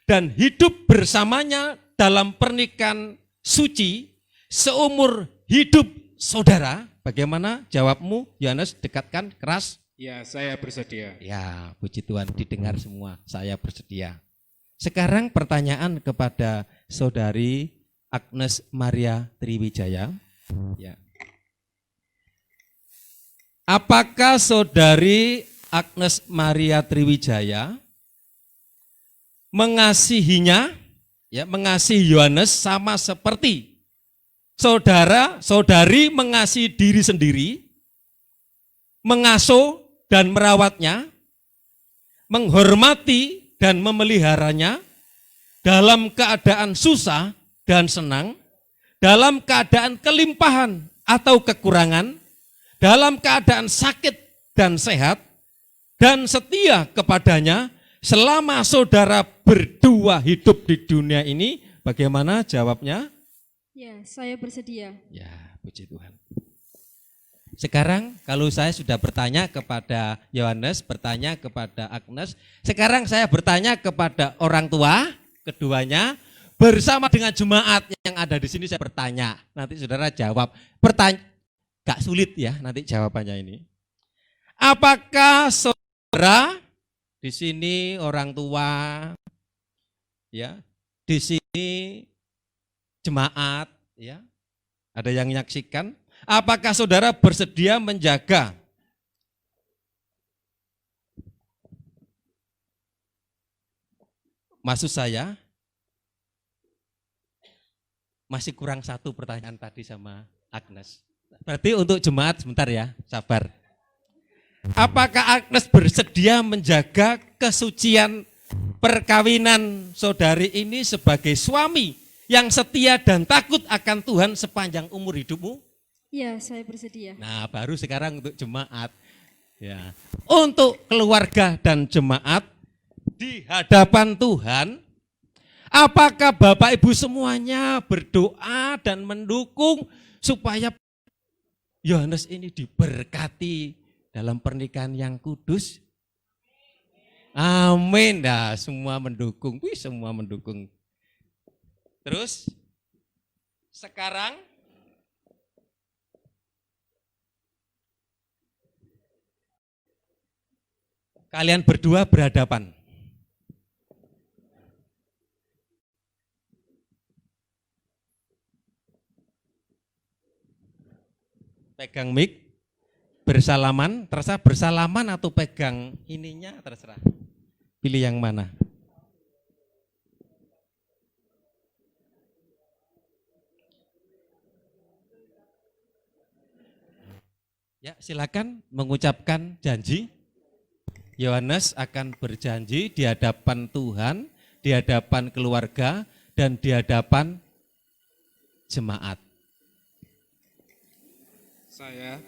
dan hidup bersamanya dalam pernikahan suci seumur hidup saudara? Bagaimana jawabmu, Yohanes? Dekatkan keras. Ya, saya bersedia. Ya, puji Tuhan, didengar semua. Saya bersedia. Sekarang pertanyaan kepada saudari Agnes Maria Triwijaya. Ya. Apakah saudari Agnes Maria Triwijaya mengasihinya, ya, mengasihi Yohanes sama seperti saudari mengasihi diri sendiri, mengasuh dan merawatnya, menghormati dan memeliharanya dalam keadaan susah dan senang, dalam keadaan kelimpahan atau kekurangan, dalam keadaan sakit dan sehat, dan setia kepadanya selama saudara berdua hidup di dunia ini, bagaimana jawabnya? Ya, saya bersedia. Ya, puji Tuhan. Sekarang kalau saya sudah bertanya kepada Yohanes, bertanya kepada Agnes, sekarang saya bertanya kepada orang tua keduanya bersama dengan jemaat yang ada di sini, saya bertanya. Nanti saudara jawab. Gak sulit ya nanti jawabannya ini. Apakah saudara di sini orang tua, ya, di sini jemaat, ya, ada yang menyaksikan? Apakah saudara bersedia menjaga maksud saya masih kurang satu pertanyaan tadi sama Agnes. Berarti untuk jemaat sebentar ya, sabar. Apakah Agnes bersedia menjaga kesucian perkawinan saudari ini sebagai suami yang setia dan takut akan Tuhan sepanjang umur hidupmu? Ya, saya bersedia. Nah, baru sekarang untuk jemaat. Ya. Untuk keluarga dan jemaat di hadapan Tuhan, apakah Bapak Ibu semuanya berdoa dan mendukung supaya Yohanes ini diberkati dalam pernikahan yang kudus? Amin. Nah, semua mendukung. Wih, semua mendukung. Terus sekarang kalian berdua berhadapan. Pegang mic, bersalaman, terserah bersalaman atau pegang ininya, terserah. Pilih yang mana. Ya, silakan mengucapkan janji. Yohanes akan berjanji di hadapan Tuhan, di hadapan keluarga, dan di hadapan jemaat. Saya,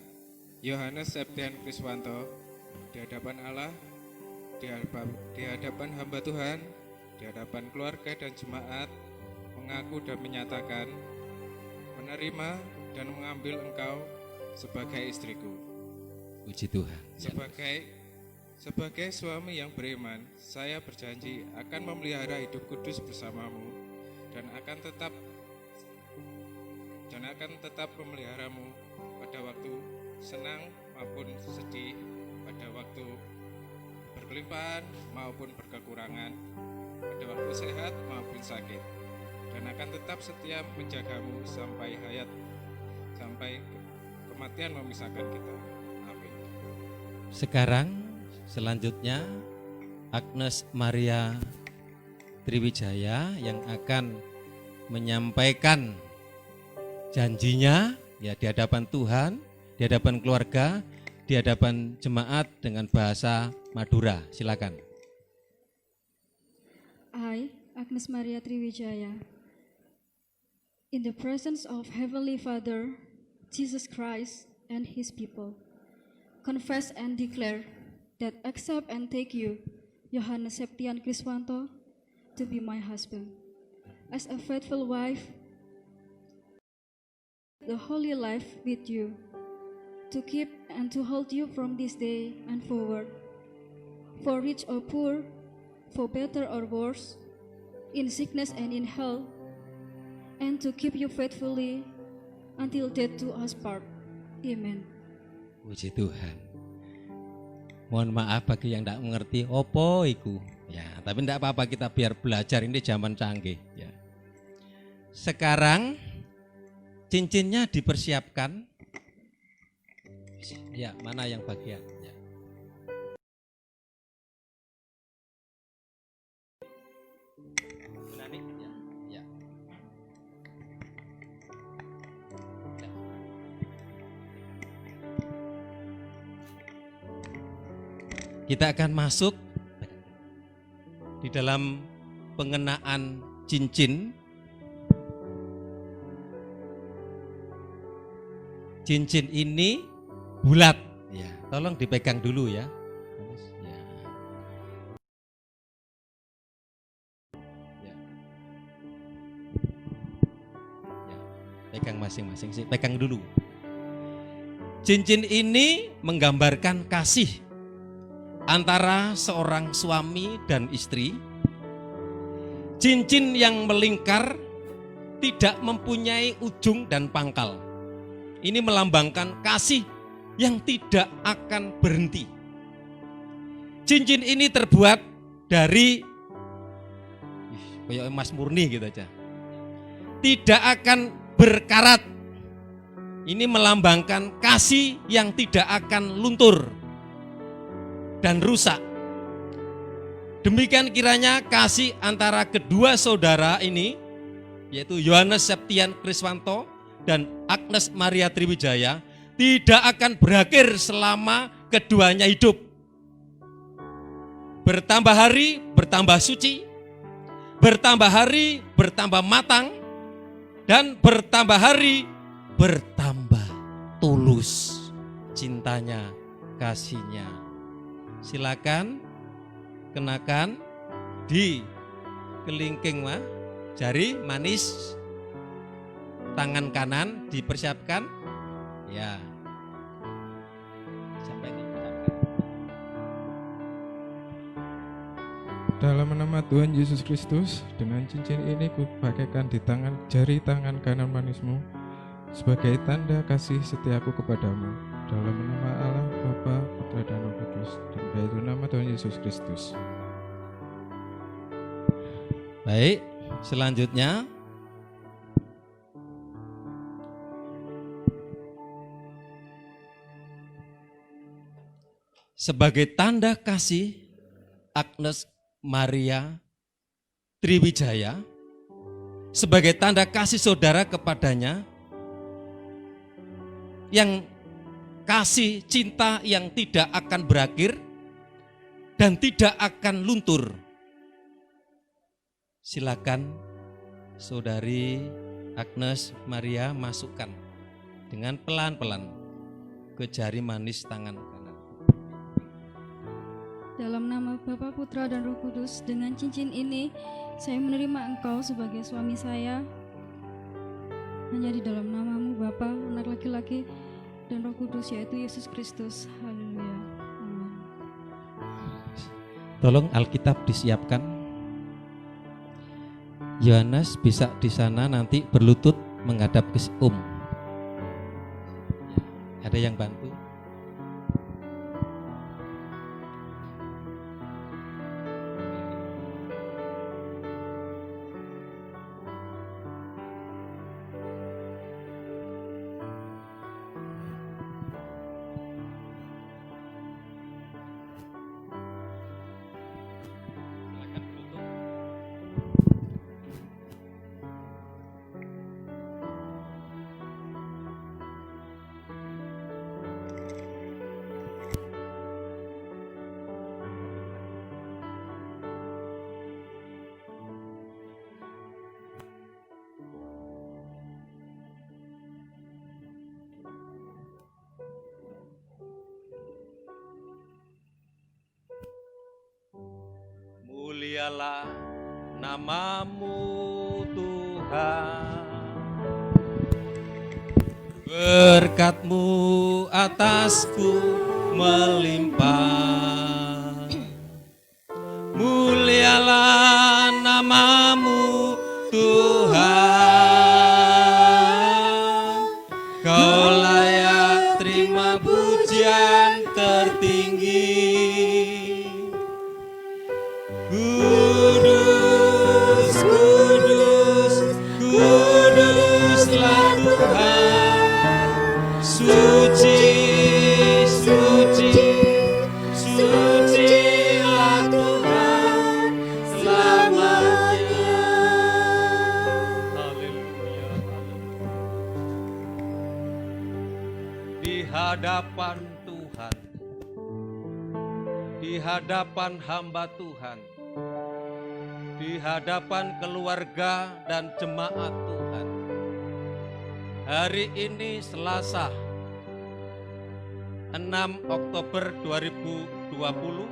Yohanes Septian Kriswanto, di hadapan Allah, di hadapan hamba Tuhan, di hadapan keluarga dan jemaat, mengaku dan menyatakan, menerima dan mengambil engkau sebagai istriku. Puji Tuhan. Sebagai suami yang beriman, saya berjanji akan memelihara hidup kudus bersamamu dan akan tetap memeliharamu pada waktu senang maupun sedih, pada waktu berkelimpahan maupun berkekurangan, pada waktu sehat maupun sakit, dan akan tetap setia menjagamu sampai kematian memisahkan kita. Amin. Sekarang selanjutnya Agnes Maria Triwijaya yang akan menyampaikan janjinya ya di hadapan Tuhan, di hadapan keluarga, di hadapan jemaat dengan bahasa Madura. Silakan. I, Agnes Maria Triwijaya, in the presence of Heavenly Father, Jesus Christ, and His people, confess and declare that accept and take you, Yohanes Septian Kriswanto, to be my husband. As a faithful wife, the holy life with you, to keep and to hold you from this day and forward, for rich or poor, for better or worse, in sickness and in health, and to keep you faithfully until death do us part. Amen. Puji Tuhan. Mohon maaf bagi yang tidak mengerti opo iku. Ya, tapi tidak apa-apa, kita biar belajar, ini zaman canggih. Ya. Sekarang cincinnya dipersiapkan. Ya, mana yang bagian? Ya. Berani? Ya. Ya. Kita akan masuk di dalam pengenaan cincin. Cincin ini bulat, ya. Tolong dipegang dulu ya. Pegang masing-masing sih, pegang dulu. Cincin ini menggambarkan kasih antara seorang suami dan istri. Cincin yang melingkar tidak mempunyai ujung dan pangkal. Ini melambangkan kasih yang tidak akan berhenti. Cincin ini terbuat dari kayak emas murni gitu aja. Tidak akan berkarat. Ini melambangkan kasih yang tidak akan luntur dan rusak. Demikian kiranya kasih antara kedua saudara ini, yaitu Yohanes Septian Kriswanto dan Agnes Maria Triwijaya, tidak akan berakhir selama keduanya hidup. Bertambah hari, bertambah suci, bertambah hari, bertambah matang, dan bertambah hari, bertambah tulus cintanya, kasihnya. Silakan kenakan di kelingking jari manis, tangan kanan dipersiapkan. Ya. Sampai dipersiapkan. Dalam nama Tuhan Yesus Kristus, dengan cincin ini kubagaikan di jari tangan kanan manismu sebagai tanda kasih setiaku kepadamu. Dalam nama Allah, Bapa, Putra, dan Roh Kudus, dan yaitu nama Tuhan Yesus Kristus. Baik, selanjutnya sebagai tanda kasih Agnes Maria Triwijaya, sebagai tanda kasih saudara kepadanya, yang kasih cinta yang tidak akan berakhir dan tidak akan luntur. Silakan saudari Agnes Maria masukkan dengan pelan-pelan ke jari manis tangan kanan. Dalam nama Bapa, Putra, dan Roh Kudus, dengan cincin ini saya menerima Engkau sebagai suami saya. Hanya di dalam namamu Bapa, Anak laki-laki, dan Roh Kudus, yaitu Yesus Kristus. Haleluya. Amin. Tolong Alkitab disiapkan. Yohanes bisa di sana nanti berlutut menghadap ke Ada yang bantu? Mulialah namamu Tuhan, berkat-Mu atasku melimpah. Mulialah namamu Tuhan, Kau layak terima pujian tertinggi. Kudus, kudus, kuduslah Tuhan. Suci, suci, sucilah Tuhan selamanya. Haleluya. Di hadapan Tuhan, di hadapan hamba Tuhan, di hadapan keluarga dan jemaat Tuhan. Hari ini Selasa 6 Oktober 2020,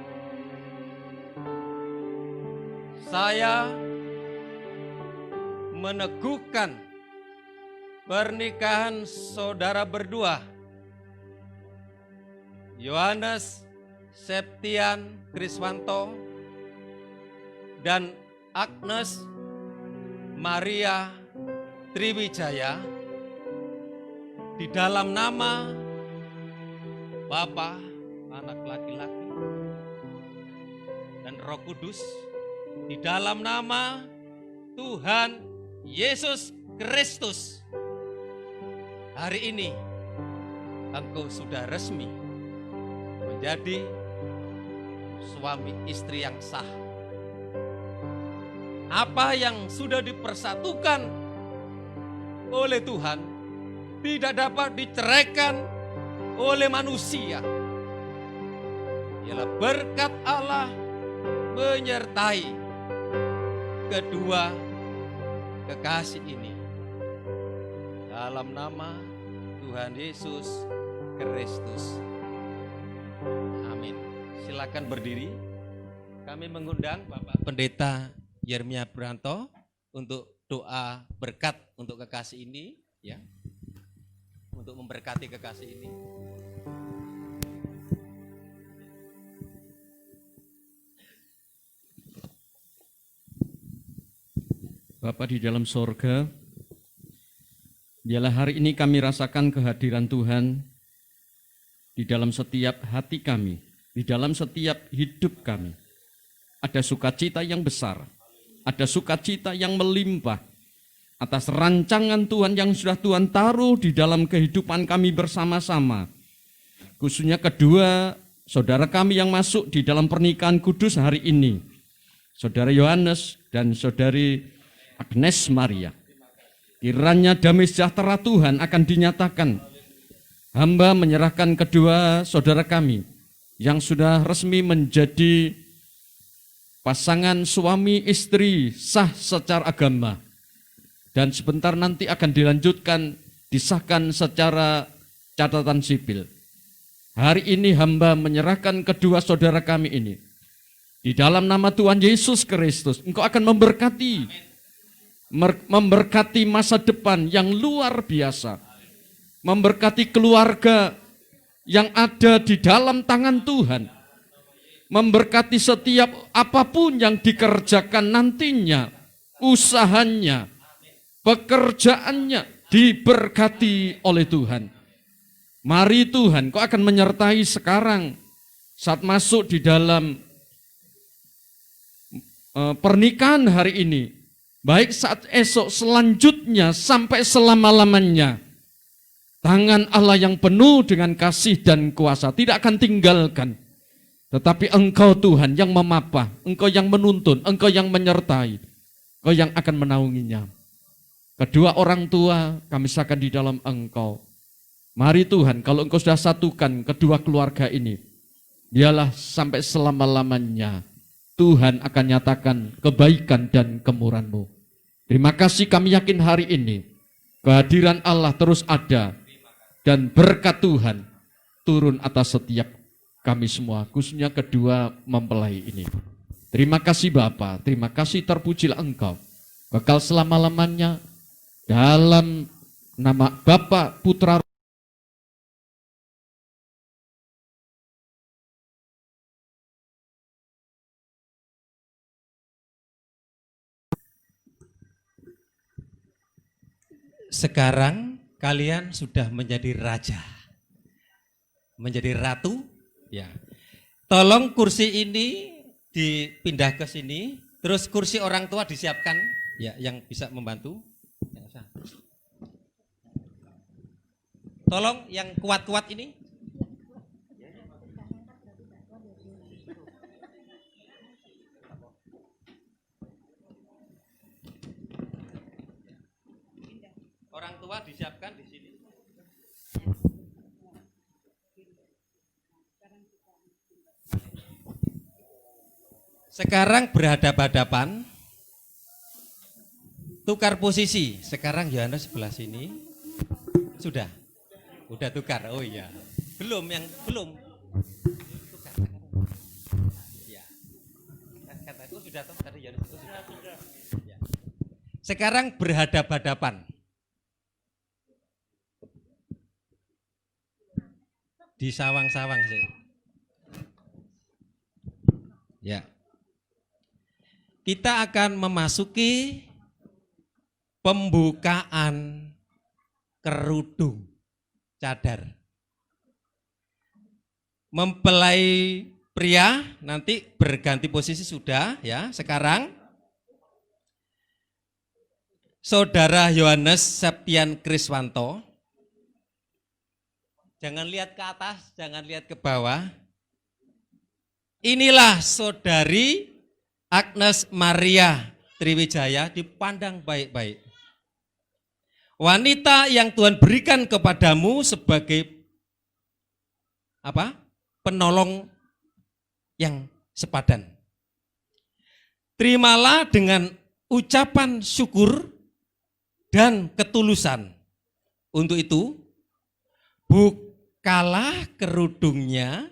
saya meneguhkan pernikahan saudara berdua, Yohanes Septian Kriswanto dan Agnes Maria Triwijaya, di dalam nama Bapa, Anak laki-laki, dan Roh Kudus, di dalam nama Tuhan Yesus Kristus. Hari ini engkau sudah resmi menjadi suami istri yang sah. Apa yang sudah dipersatukan oleh Tuhan tidak dapat diceraikan oleh manusia. Ialah berkat Allah menyertai kedua kekasih ini. Dalam nama Tuhan Yesus Kristus. Amin. Silakan berdiri. Kami mengundang Bapak Pendeta Yeremia Branto untuk doa berkat untuk kekasih ini, ya. Untuk memberkati kekasih ini. Bapa di dalam sorga, biarlah hari ini kami rasakan kehadiran Tuhan di dalam setiap hati kami, di dalam setiap hidup kami. Ada sukacita yang besar, ada sukacita yang melimpah atas rancangan Tuhan yang sudah Tuhan taruh di dalam kehidupan kami bersama-sama. Khususnya kedua saudara kami yang masuk di dalam pernikahan kudus hari ini, Saudara Yohanes dan Saudari Agnes Maria. Kiranya damai sejahtera Tuhan akan dinyatakan. Hamba menyerahkan kedua saudara kami yang sudah resmi menjadi pasangan suami istri sah secara agama. Dan sebentar nanti akan dilanjutkan, disahkan secara catatan sipil. Hari ini hamba menyerahkan kedua saudara kami ini. Di dalam nama Tuhan Yesus Kristus, Engkau akan memberkati masa depan yang luar biasa, memberkati keluarga yang ada di dalam tangan Tuhan, memberkati setiap apapun yang dikerjakan nantinya, usahanya, pekerjaannya diberkati oleh Tuhan. Mari Tuhan, Kau akan menyertai sekarang saat masuk di dalam pernikahan hari ini. Baik saat esok selanjutnya sampai selama-lamanya. Tangan Allah yang penuh dengan kasih dan kuasa tidak akan tinggalkan. Tetapi Engkau Tuhan yang memapah, Engkau yang menuntun, Engkau yang menyertai, Engkau yang akan menaunginya. Kedua orang tua kami serahkan di dalam Engkau. Mari Tuhan, kalau Engkau sudah satukan kedua keluarga ini, biarlah sampai selama-lamanya Tuhan akan nyatakan kebaikan dan kemurahan-Mu. Terima kasih, kami yakin hari ini kehadiran Allah terus ada dan berkat Tuhan turun atas setiap kami semua, khususnya kedua mempelai ini. Terima kasih Bapa, terima kasih, terpujilah Engkau bakal selama-lamanya dalam nama Bapa, Putra, sekarang kalian sudah menjadi raja, menjadi ratu, ya. Tolong kursi ini dipindah ke sini, terus kursi orang tua disiapkan, ya, yang bisa membantu. Tolong yang kuat-kuat ini. Orang tua disiapkan di sini. Sekarang berhadapan-hadapan, tukar posisi. Sekarang Yohanes sebelah sini. Sudah tukar. Oh iya, belum. Tukar. Ya. Kataku sudah toh tadi Yohanes itu sudah. Ya. Sekarang berhadapan-hadapan. disawang-sawang sih. Ya. Kita akan memasuki pembukaan kerudung cadar. Mempelai pria nanti berganti posisi sudah ya. Sekarang Saudara Yohanes Septian Kriswanto. Jangan lihat ke atas, jangan lihat ke bawah. Inilah Saudari Agnes Maria Triwijaya, dipandang baik-baik. Wanita yang Tuhan berikan kepadamu sebagai apa? Penolong yang sepadan. Terimalah dengan ucapan syukur dan ketulusan. Untuk itu, bukalah kerudungnya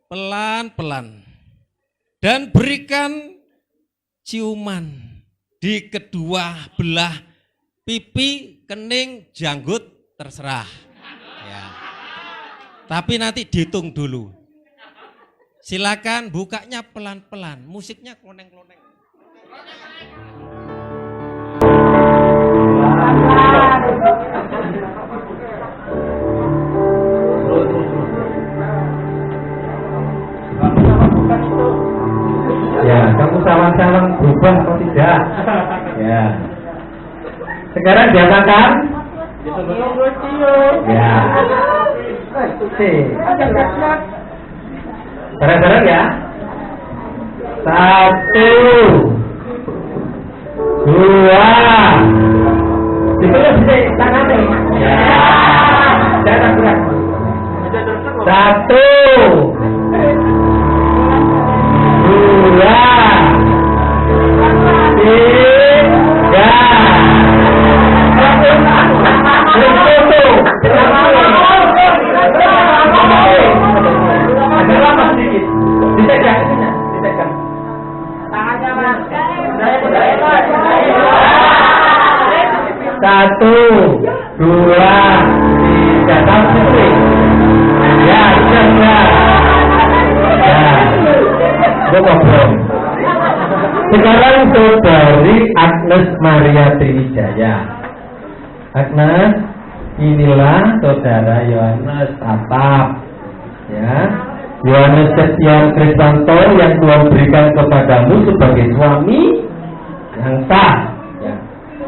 pelan-pelan dan berikan ciuman di kedua belah pipi, kening, janggut, terserah. Ya. Tapi nanti dihitung dulu. Silakan bukanya pelan-pelan, musiknya kloneng-kloneng. Ya, kamu sawang-sawang berubah atau tidak? Ya. Sekarang diapakan? Ya. Bareng-bareng ya. 1, 2. Dipeluk sih tangannya. Ya. Jangan gerak. 1, 2, 1, 2, 3. Tahu sih? Ya, sudah. Sekarang Saudari Agnes Maria Triwijaya. Agnes, inilah Saudara Yohanes Atap. Ya, Yohanes Septian Kriswanto yang Tuhan berikan kepadamu sebagai suami yang sah. Ya.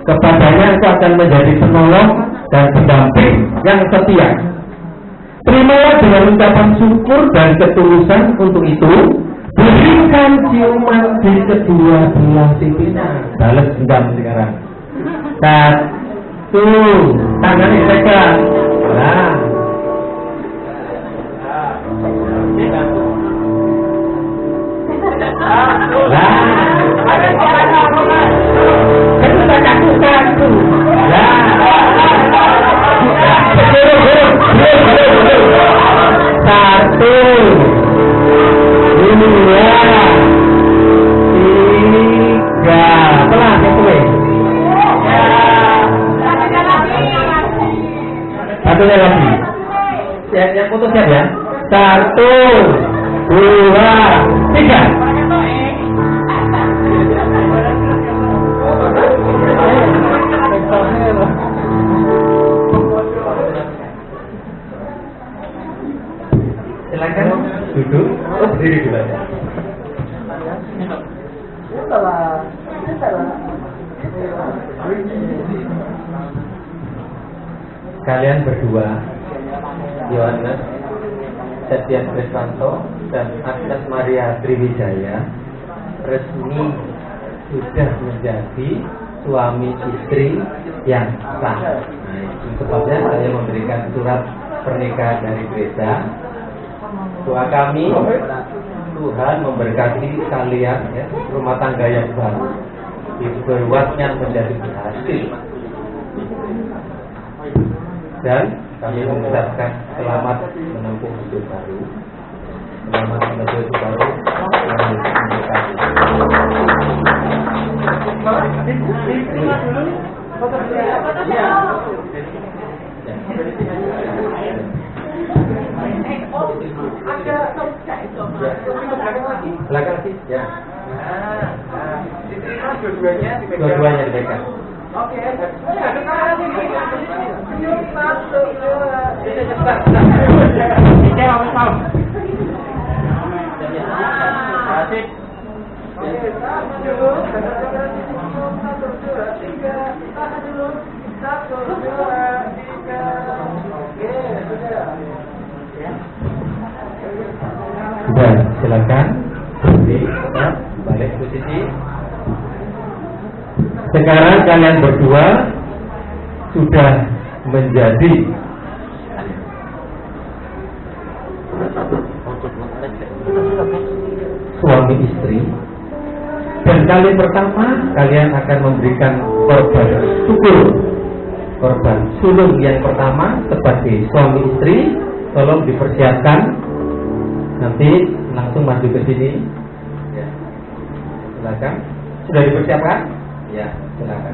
Kepadanya engkau akan menjadi penolong dan pendamping yang setia. Terimalah dengan ucapan syukur dan ketulusan. Untuk itu, berikan ciuman di kedua belah pipinya. Balas dendam sekarang. 1, tangannya pegang. Nah. Kaku. Satu, 2, 3. Pelan ya gue. Satunya lagi. Yang putus siap ya. 1, 2, 3. Silakan duduk. Oh, berdiri dulu ya. Kalian berdua, Yohanes Septian Kriswanto dan Agnes Maria Triwijaya, resmi sudah menjadi suami istri yang sah. Nah, itu sebabnya saya memberikan surat pernikahan dari gereja. Doa kami, Tuhan memberkati kalian ya, rumah tangga yang baru, dibuatnya menjadi berhasil. Dan kami mengucapkan selamat menempuh hidup baru. Selamat menempuh hidup baru. Dua-duanya dipegang. Sudah, silakan balik posisi. Sekarang kalian berdua sudah menjadi suami istri, dan kali pertama kalian akan memberikan korban syukur, korban sulung yang pertama sebagai suami istri. Tolong dipersiapkan, nanti langsung maju ke sini. Ya. Silakan. Sudah dipersiapkan? Ya, silakan.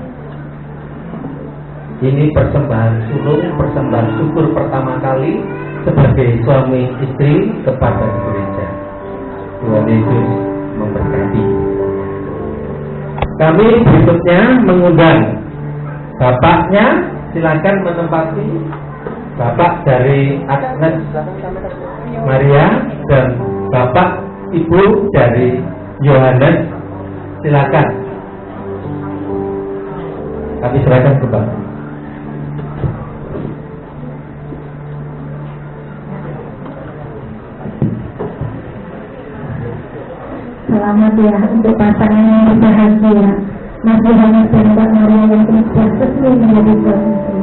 Ini persembahan sulung, persembahan syukur pertama kali sebagai suami istri kepada gereja. Tuhan Yesus memberkati. Kami berikutnya mengundang bapaknya, silakan menempati. Bapak dari Agnes Maria dan Bapak Ibu dari Yohanes, silakan. Kami serahkan ke Bapak. Selamat ya untuk pasangan yang bahagia, Mas Yohanes dan Mbak Maria yang sudah resmi menjadi suami istri.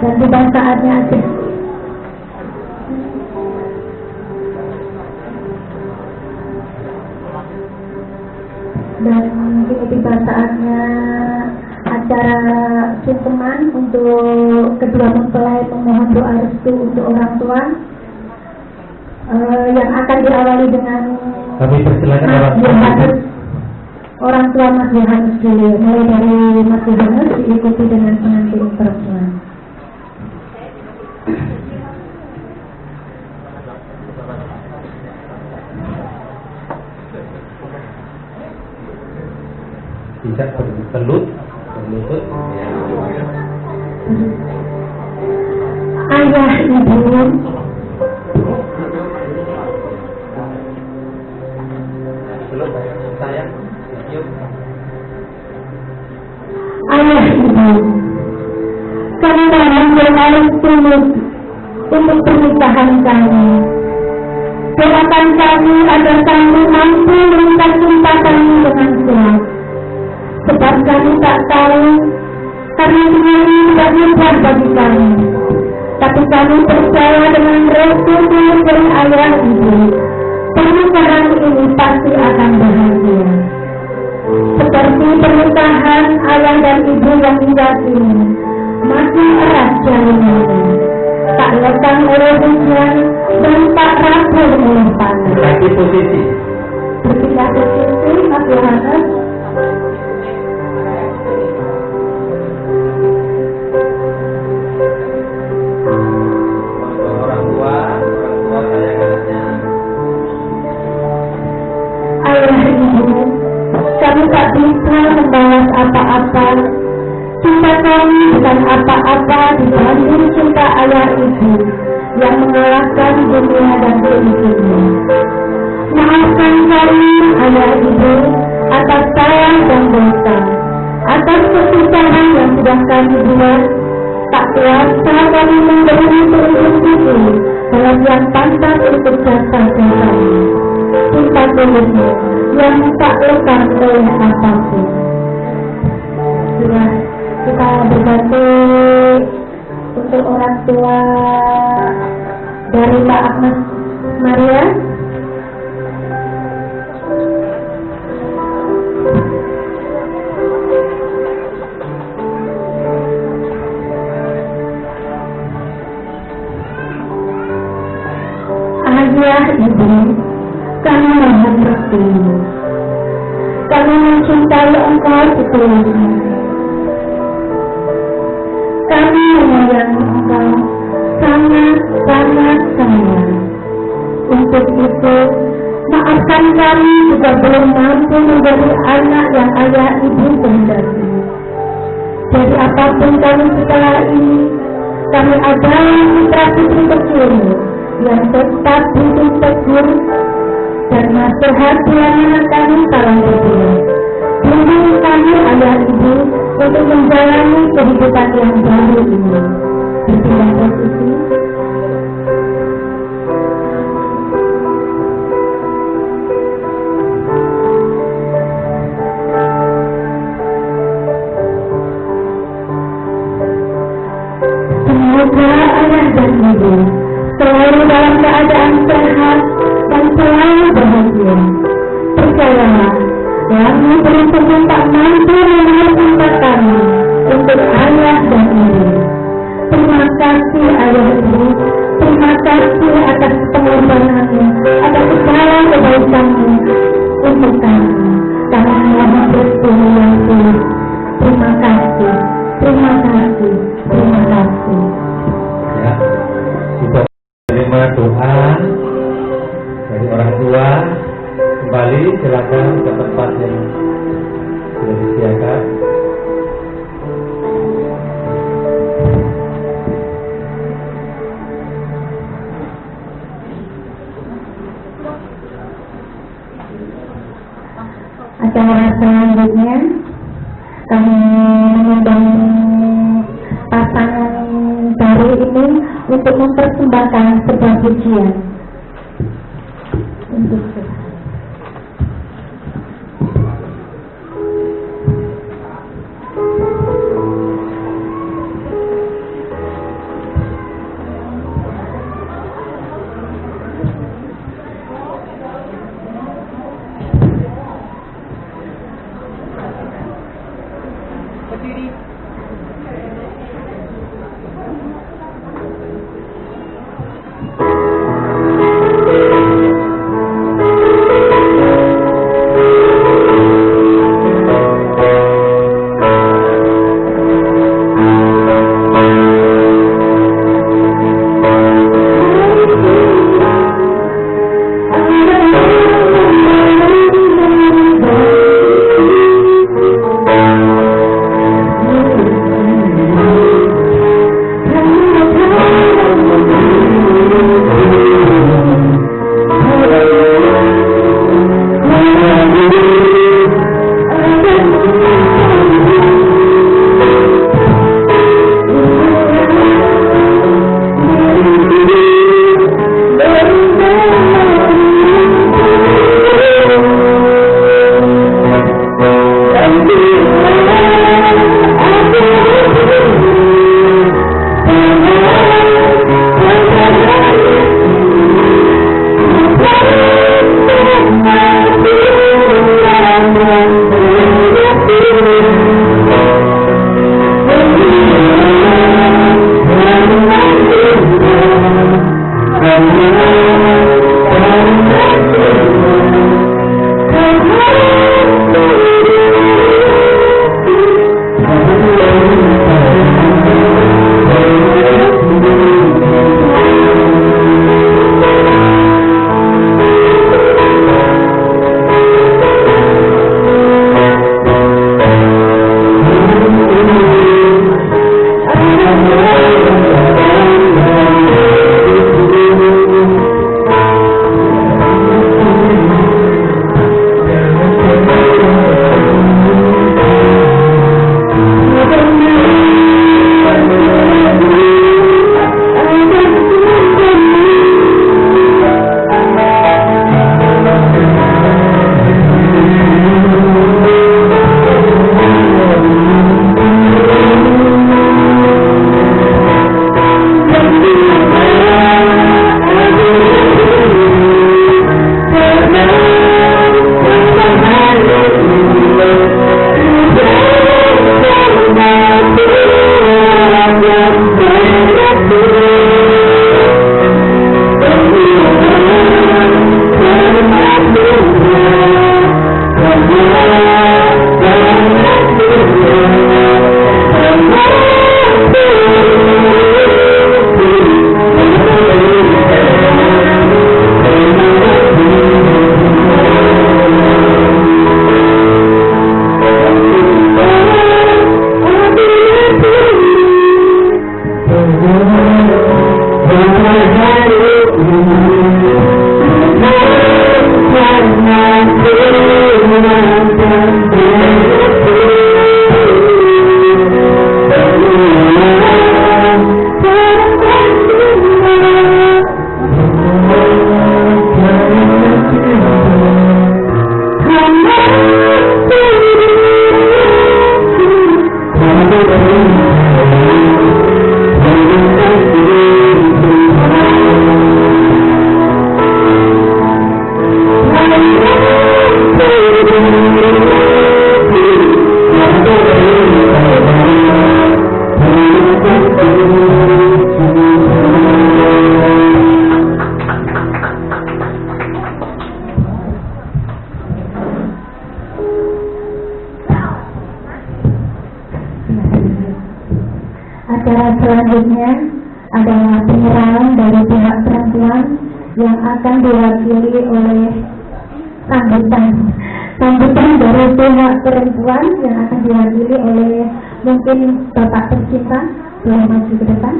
Dan tiba saatnya acara sungkeman untuk kedua mempelai memohon doa restu untuk orang tua yang akan diawali dengan kami persilakan orang tua Mas Yohanes dulu, mulai dari Mas Yohanes diikuti dengan pengantin perempuan. Bisa berlutut. Ya. Ayah, ibu, ayah, ibu, kami mohon doa tulus untuk pernikahan kami. Doakan kami agar kami mampu melintasi kami dengan kuat. Sebab kami tak tahu, karena ini tidak mudah bagi kami. Tapi kami percaya dengan restu dari ayah ibu, pernikahan ini pasti akan bahagia. Seperti pernikahan ayah dan ibu yang hingga kini masih erat jalanannya, tak lekang oleh hujan dan tak rapuh oleh panas. Lagi posisi. Berpindah posisi, Mas Yohanes. Orang tua saya katanya. Ayah ibu, kami tak bisa membalas apa-apa. Cinta kami bukan apa-apa dibanding cinta ayah ibu yang mengalahkan dunia dan keisinya. Maafkan kami ayah ibu atas salah dan dosa, atas kesusahan yang sudah kami buat. Tak kuasa kami memberi seumur hidup dalam yang pantas untuk jasa-jasa kami. Cinta tulus yang tak lekang oleh apapun. Sudah kita berganti untuk orang tua dari Mbak Agnes Maria. Ayah, ibu, kami mohon restu. Kami mencintai engkau sepenuhnya. Kami menyayangi engkau sangat sayang. Untuk itu, maafkan kami jika belum mampu menjadi anak yang ayah ibu kehendaki. terjadi apapun kami setelah ini, kami adalah putra-putri kecilmu yang tetap hidup teguh dan nasihat anak kami salam berdua. Bimbing kami ayah ibu untuk menjalani kehidupan yang baru ini. Berpindah posisi. Semoga ayah dan ibu selalu dalam keadaan sehat dan selalu bahagia. Percayalah, langit beruntung tak mampu menahan kami untuk ayah dan ibu. Terima kasih ayah ibu, terima kasih atas pengorbananmu, atas segala kebaikanmu untuk kami. Kami mohon bersyukur yang tulus. Terima kasih, terima kasih, terima kasih. Ya, sudah menerima doa dari orang tua. Kembali silakan ke tempat yang sudah disediakan. Acara selanjutnya kami mengundang pasangan baru ini untuk mempersembahkan sebuah pujian untuk Acara selanjutnya adalah penyerahan dari pihak perempuan yang akan diwakili oleh sambutan dari pihak perempuan yang akan diwakili oleh mungkin Bapak tercinta. Boleh maju ke depan.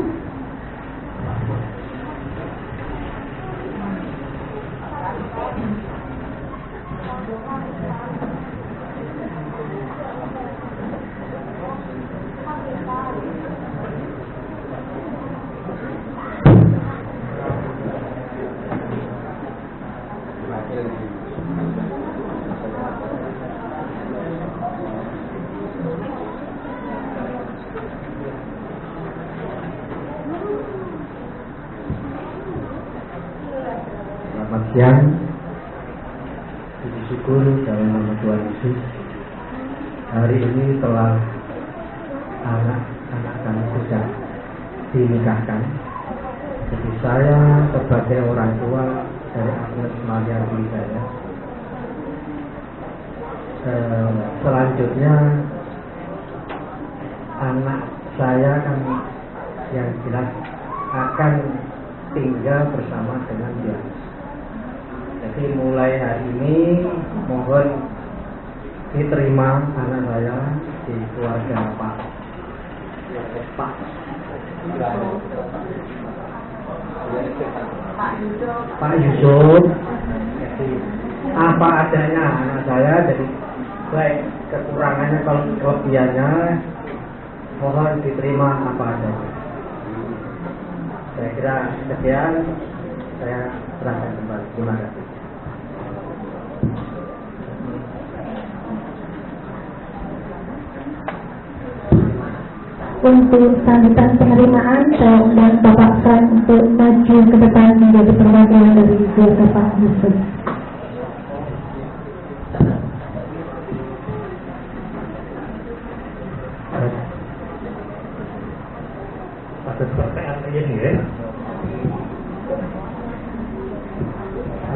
Selamat siang. Puji syukur dalam nama Tuhan Yesus. Hari ini telah anak-anak kami sudah dinikahkan. Jadi saya sebagai orang tua dari Agnes Maria Trijaya. Selanjutnya anak saya kan yang jelas akan tinggal bersama dengan dia. Jadi mulai hari ini mohon diterima anak saya di keluarga Pak Yusuf. Jadi apa adanya anak saya, jadi baik kekurangannya kalau kelebihannya mohon diterima apa adanya. Saya kira sekian, saya serahkan kembali. Terima kasih. Untuk sambutan penerimaan, saya undang Bapak Fran untuk maju ke depan menjadi perwakilan dari keluarga Pak Yusuf.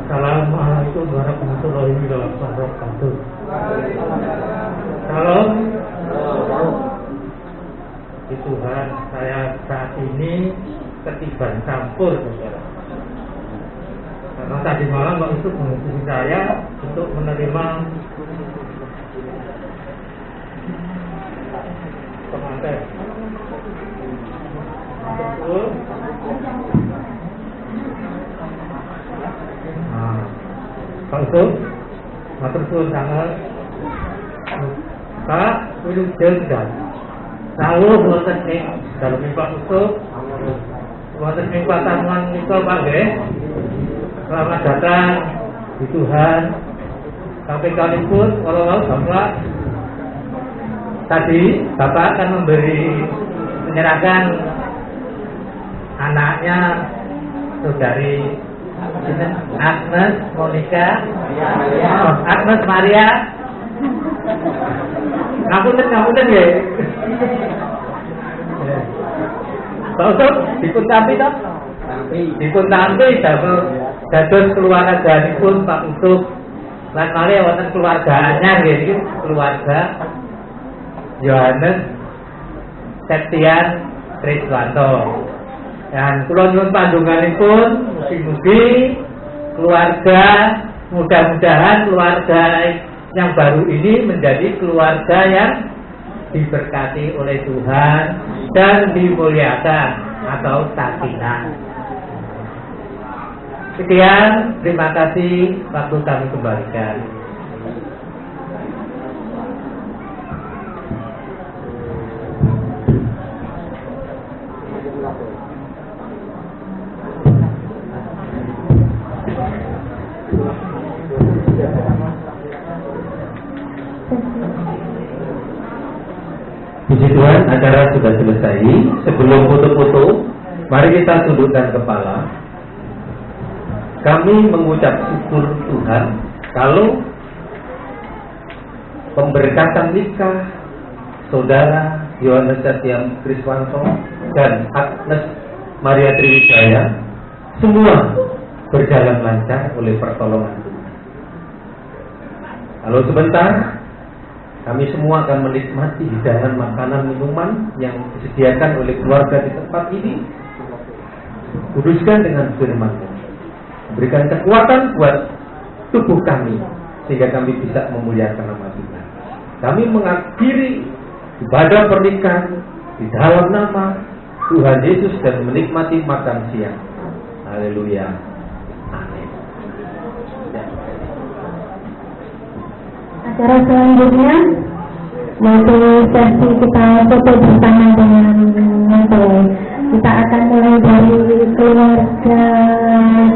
Assalamualaikum warahmatullahi wabarakatuh. Salam. Di Tuhan, saya saat ini ketiban campur, saudara. Karena tadi malam Pak Yusuf menghubungi saya untuk menerima pengantin. Betul. Nah, Pak Yusuf, matur suwun sangat. Pak, wilujeng dan sawuh wonten ing dalem Pak Yusuf, wonten ing pasamuan nika Pak nggih. Selamat datang di Tuhan. Sampai kalipun kalau Bapak tadi Bapak akan menyerahkan anaknya saudari Agnes Monica, Agnes Maria. Ngapunten ya. Pak Yusuf dipun tampi toh? Dipun tampi dados keluarganipun Pak Yusuf. Lan malih wonten keluarga anyar nggih, keluarga Yohanes Septian Kriswanto. Dan kula nyuwun pandonganipun mugi-mugi keluarga, mudah-mudahan keluarga yang baru ini menjadi keluarga yang diberkati oleh Tuhan dan dimuliakan atau sakinah. Sekian, terima kasih, waktu kami kembalikan. Puji Tuhan, acara sudah selesai. Sebelum foto-foto, mari kita tundukkan kepala. Kami mengucap syukur Tuhan kalau pemberkatan nikah saudara Yohanes Septian Kriswanto dan Agnes Maria Trijaya semua berjalan lancar oleh pertolongan Tuhan. Kalau sebentar kami semua akan menikmati hidangan makanan minuman yang disediakan oleh keluarga di tempat ini. Kuduskan dengan firman-Mu. Berikan kekuatan buat tubuh kami sehingga kami bisa memuliakan nama Tuhan. Kami mengakhiri ibadah pernikahan di dalam nama Tuhan Yesus dan menikmati makan siang. Haleluya. Amin. Acara selanjutnya yaitu sesi kita foto bersama dengan mempelai. Kita akan mulai dari keluarga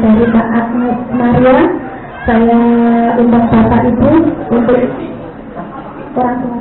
dari Mbak Agnes Maria. Saya undang Bapak Ibu untuk orang tua.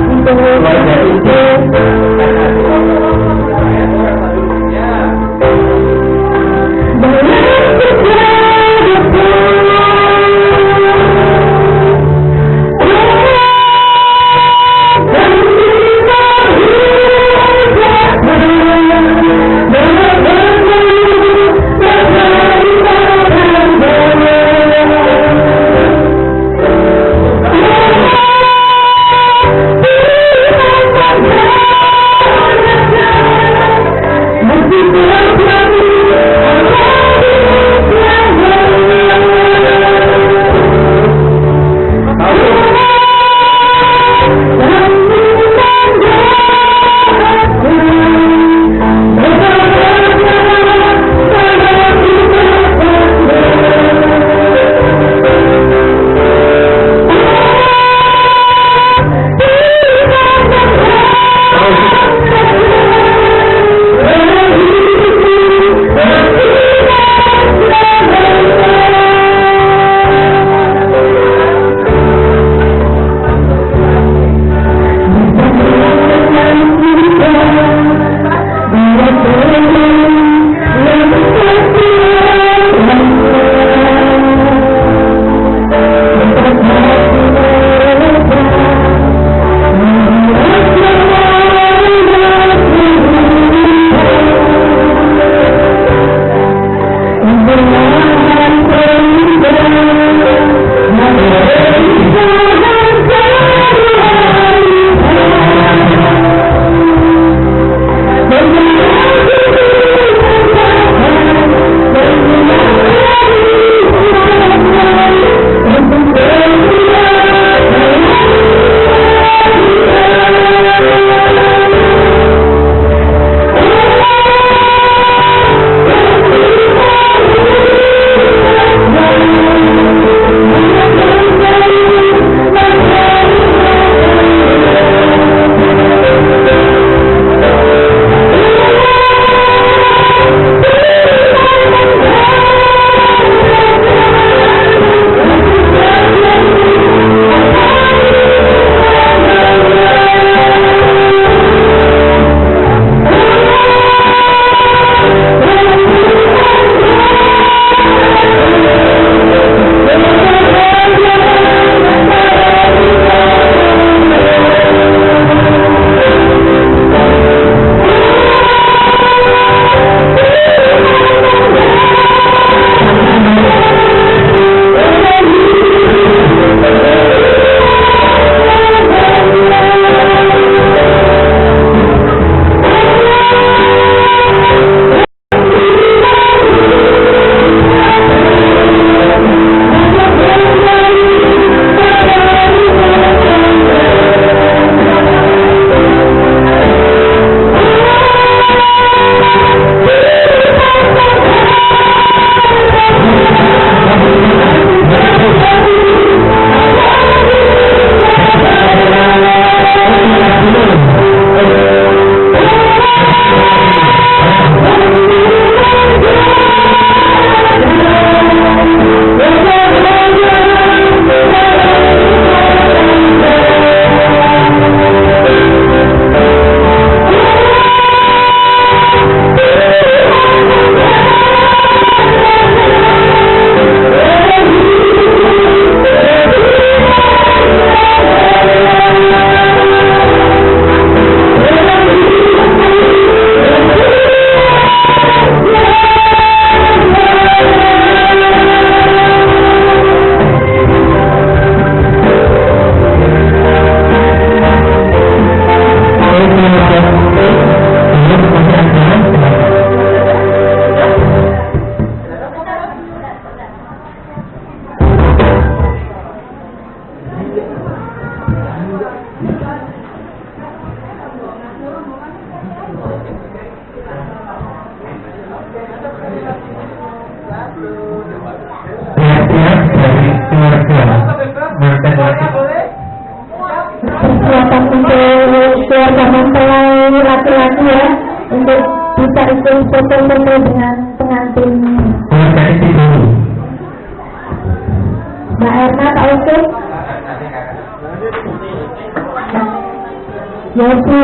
Untuk Perhatian dari keluarga mantan laki-laki. Persiapan untuk keluarga mempelai laki-laki ya, untuk bisa ikut foto-foto dengan pengantin. Keluarga itu dulu. Mbak Erna, Pak Ucup. Yosi,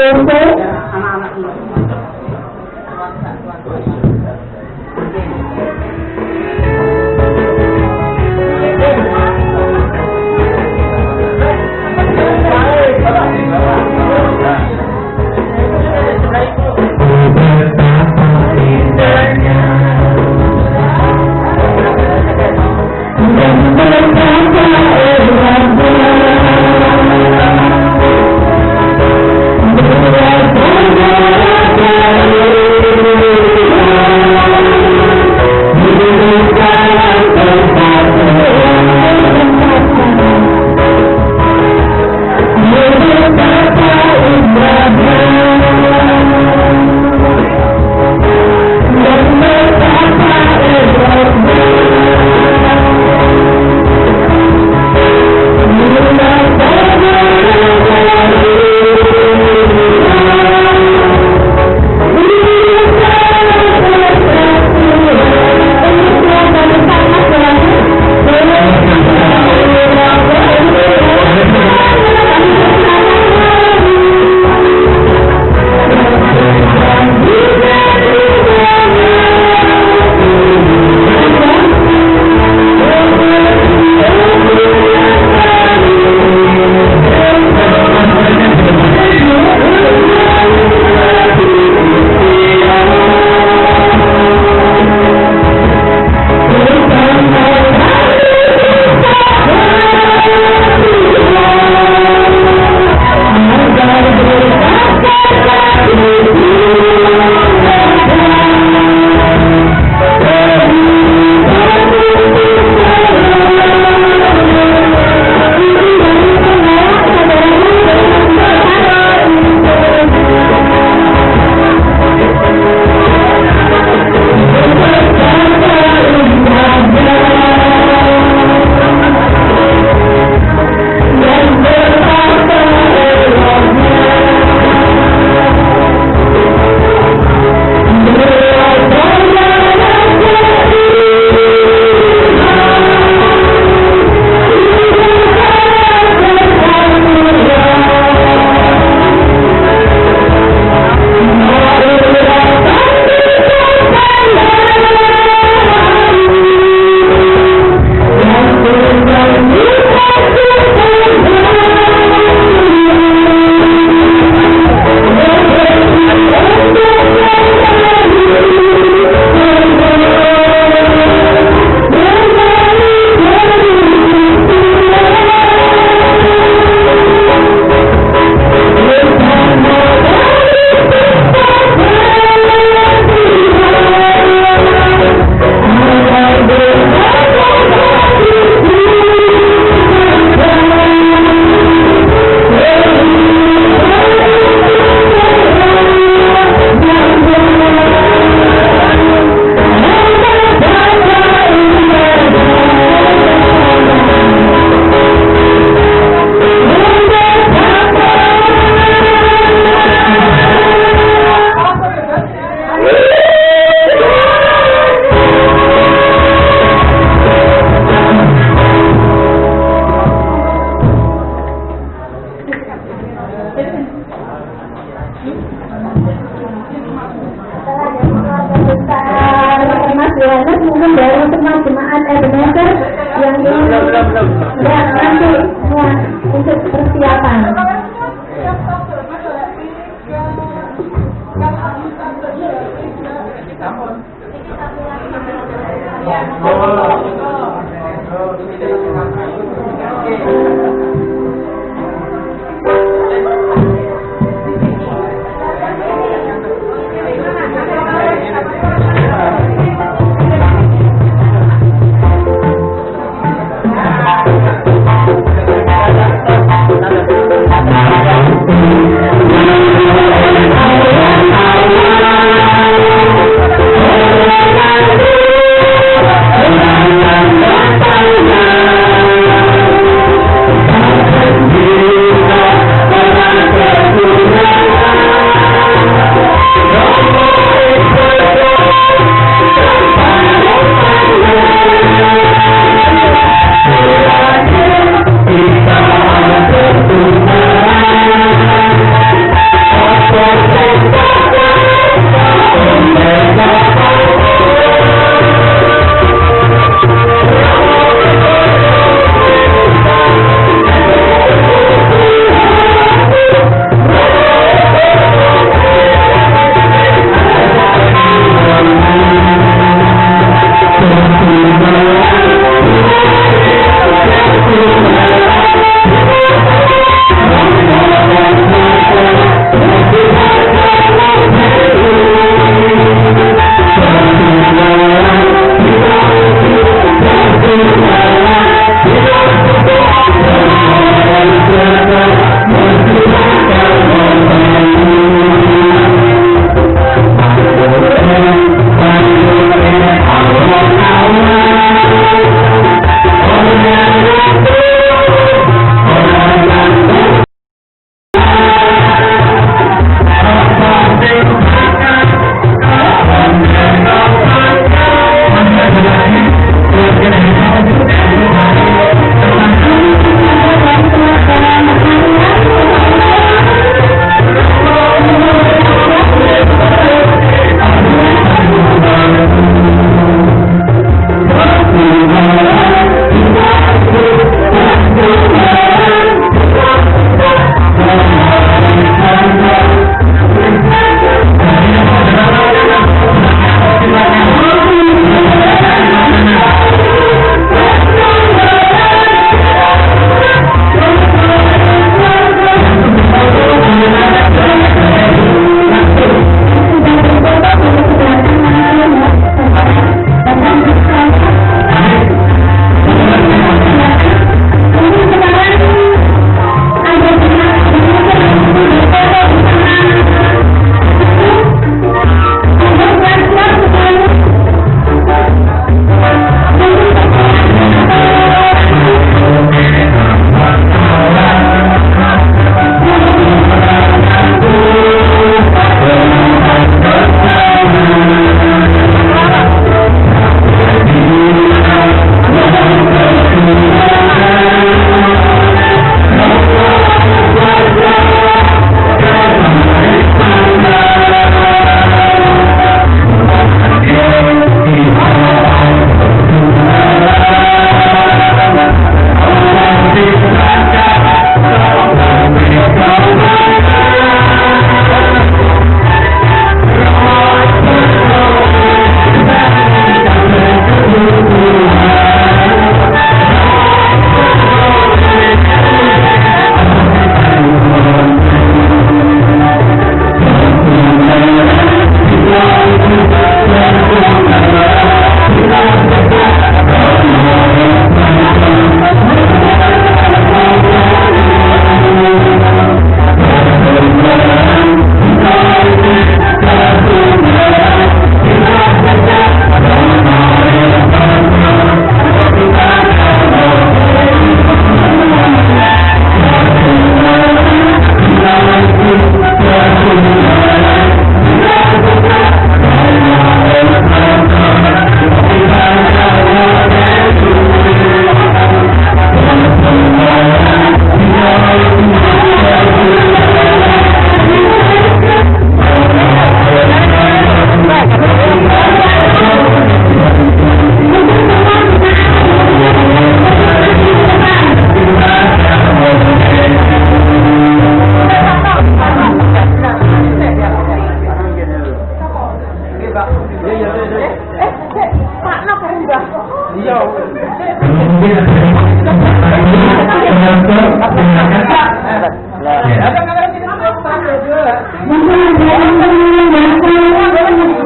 Maka ada yang lagi kami persilakan untuk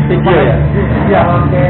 Video ya? Iya. Oke.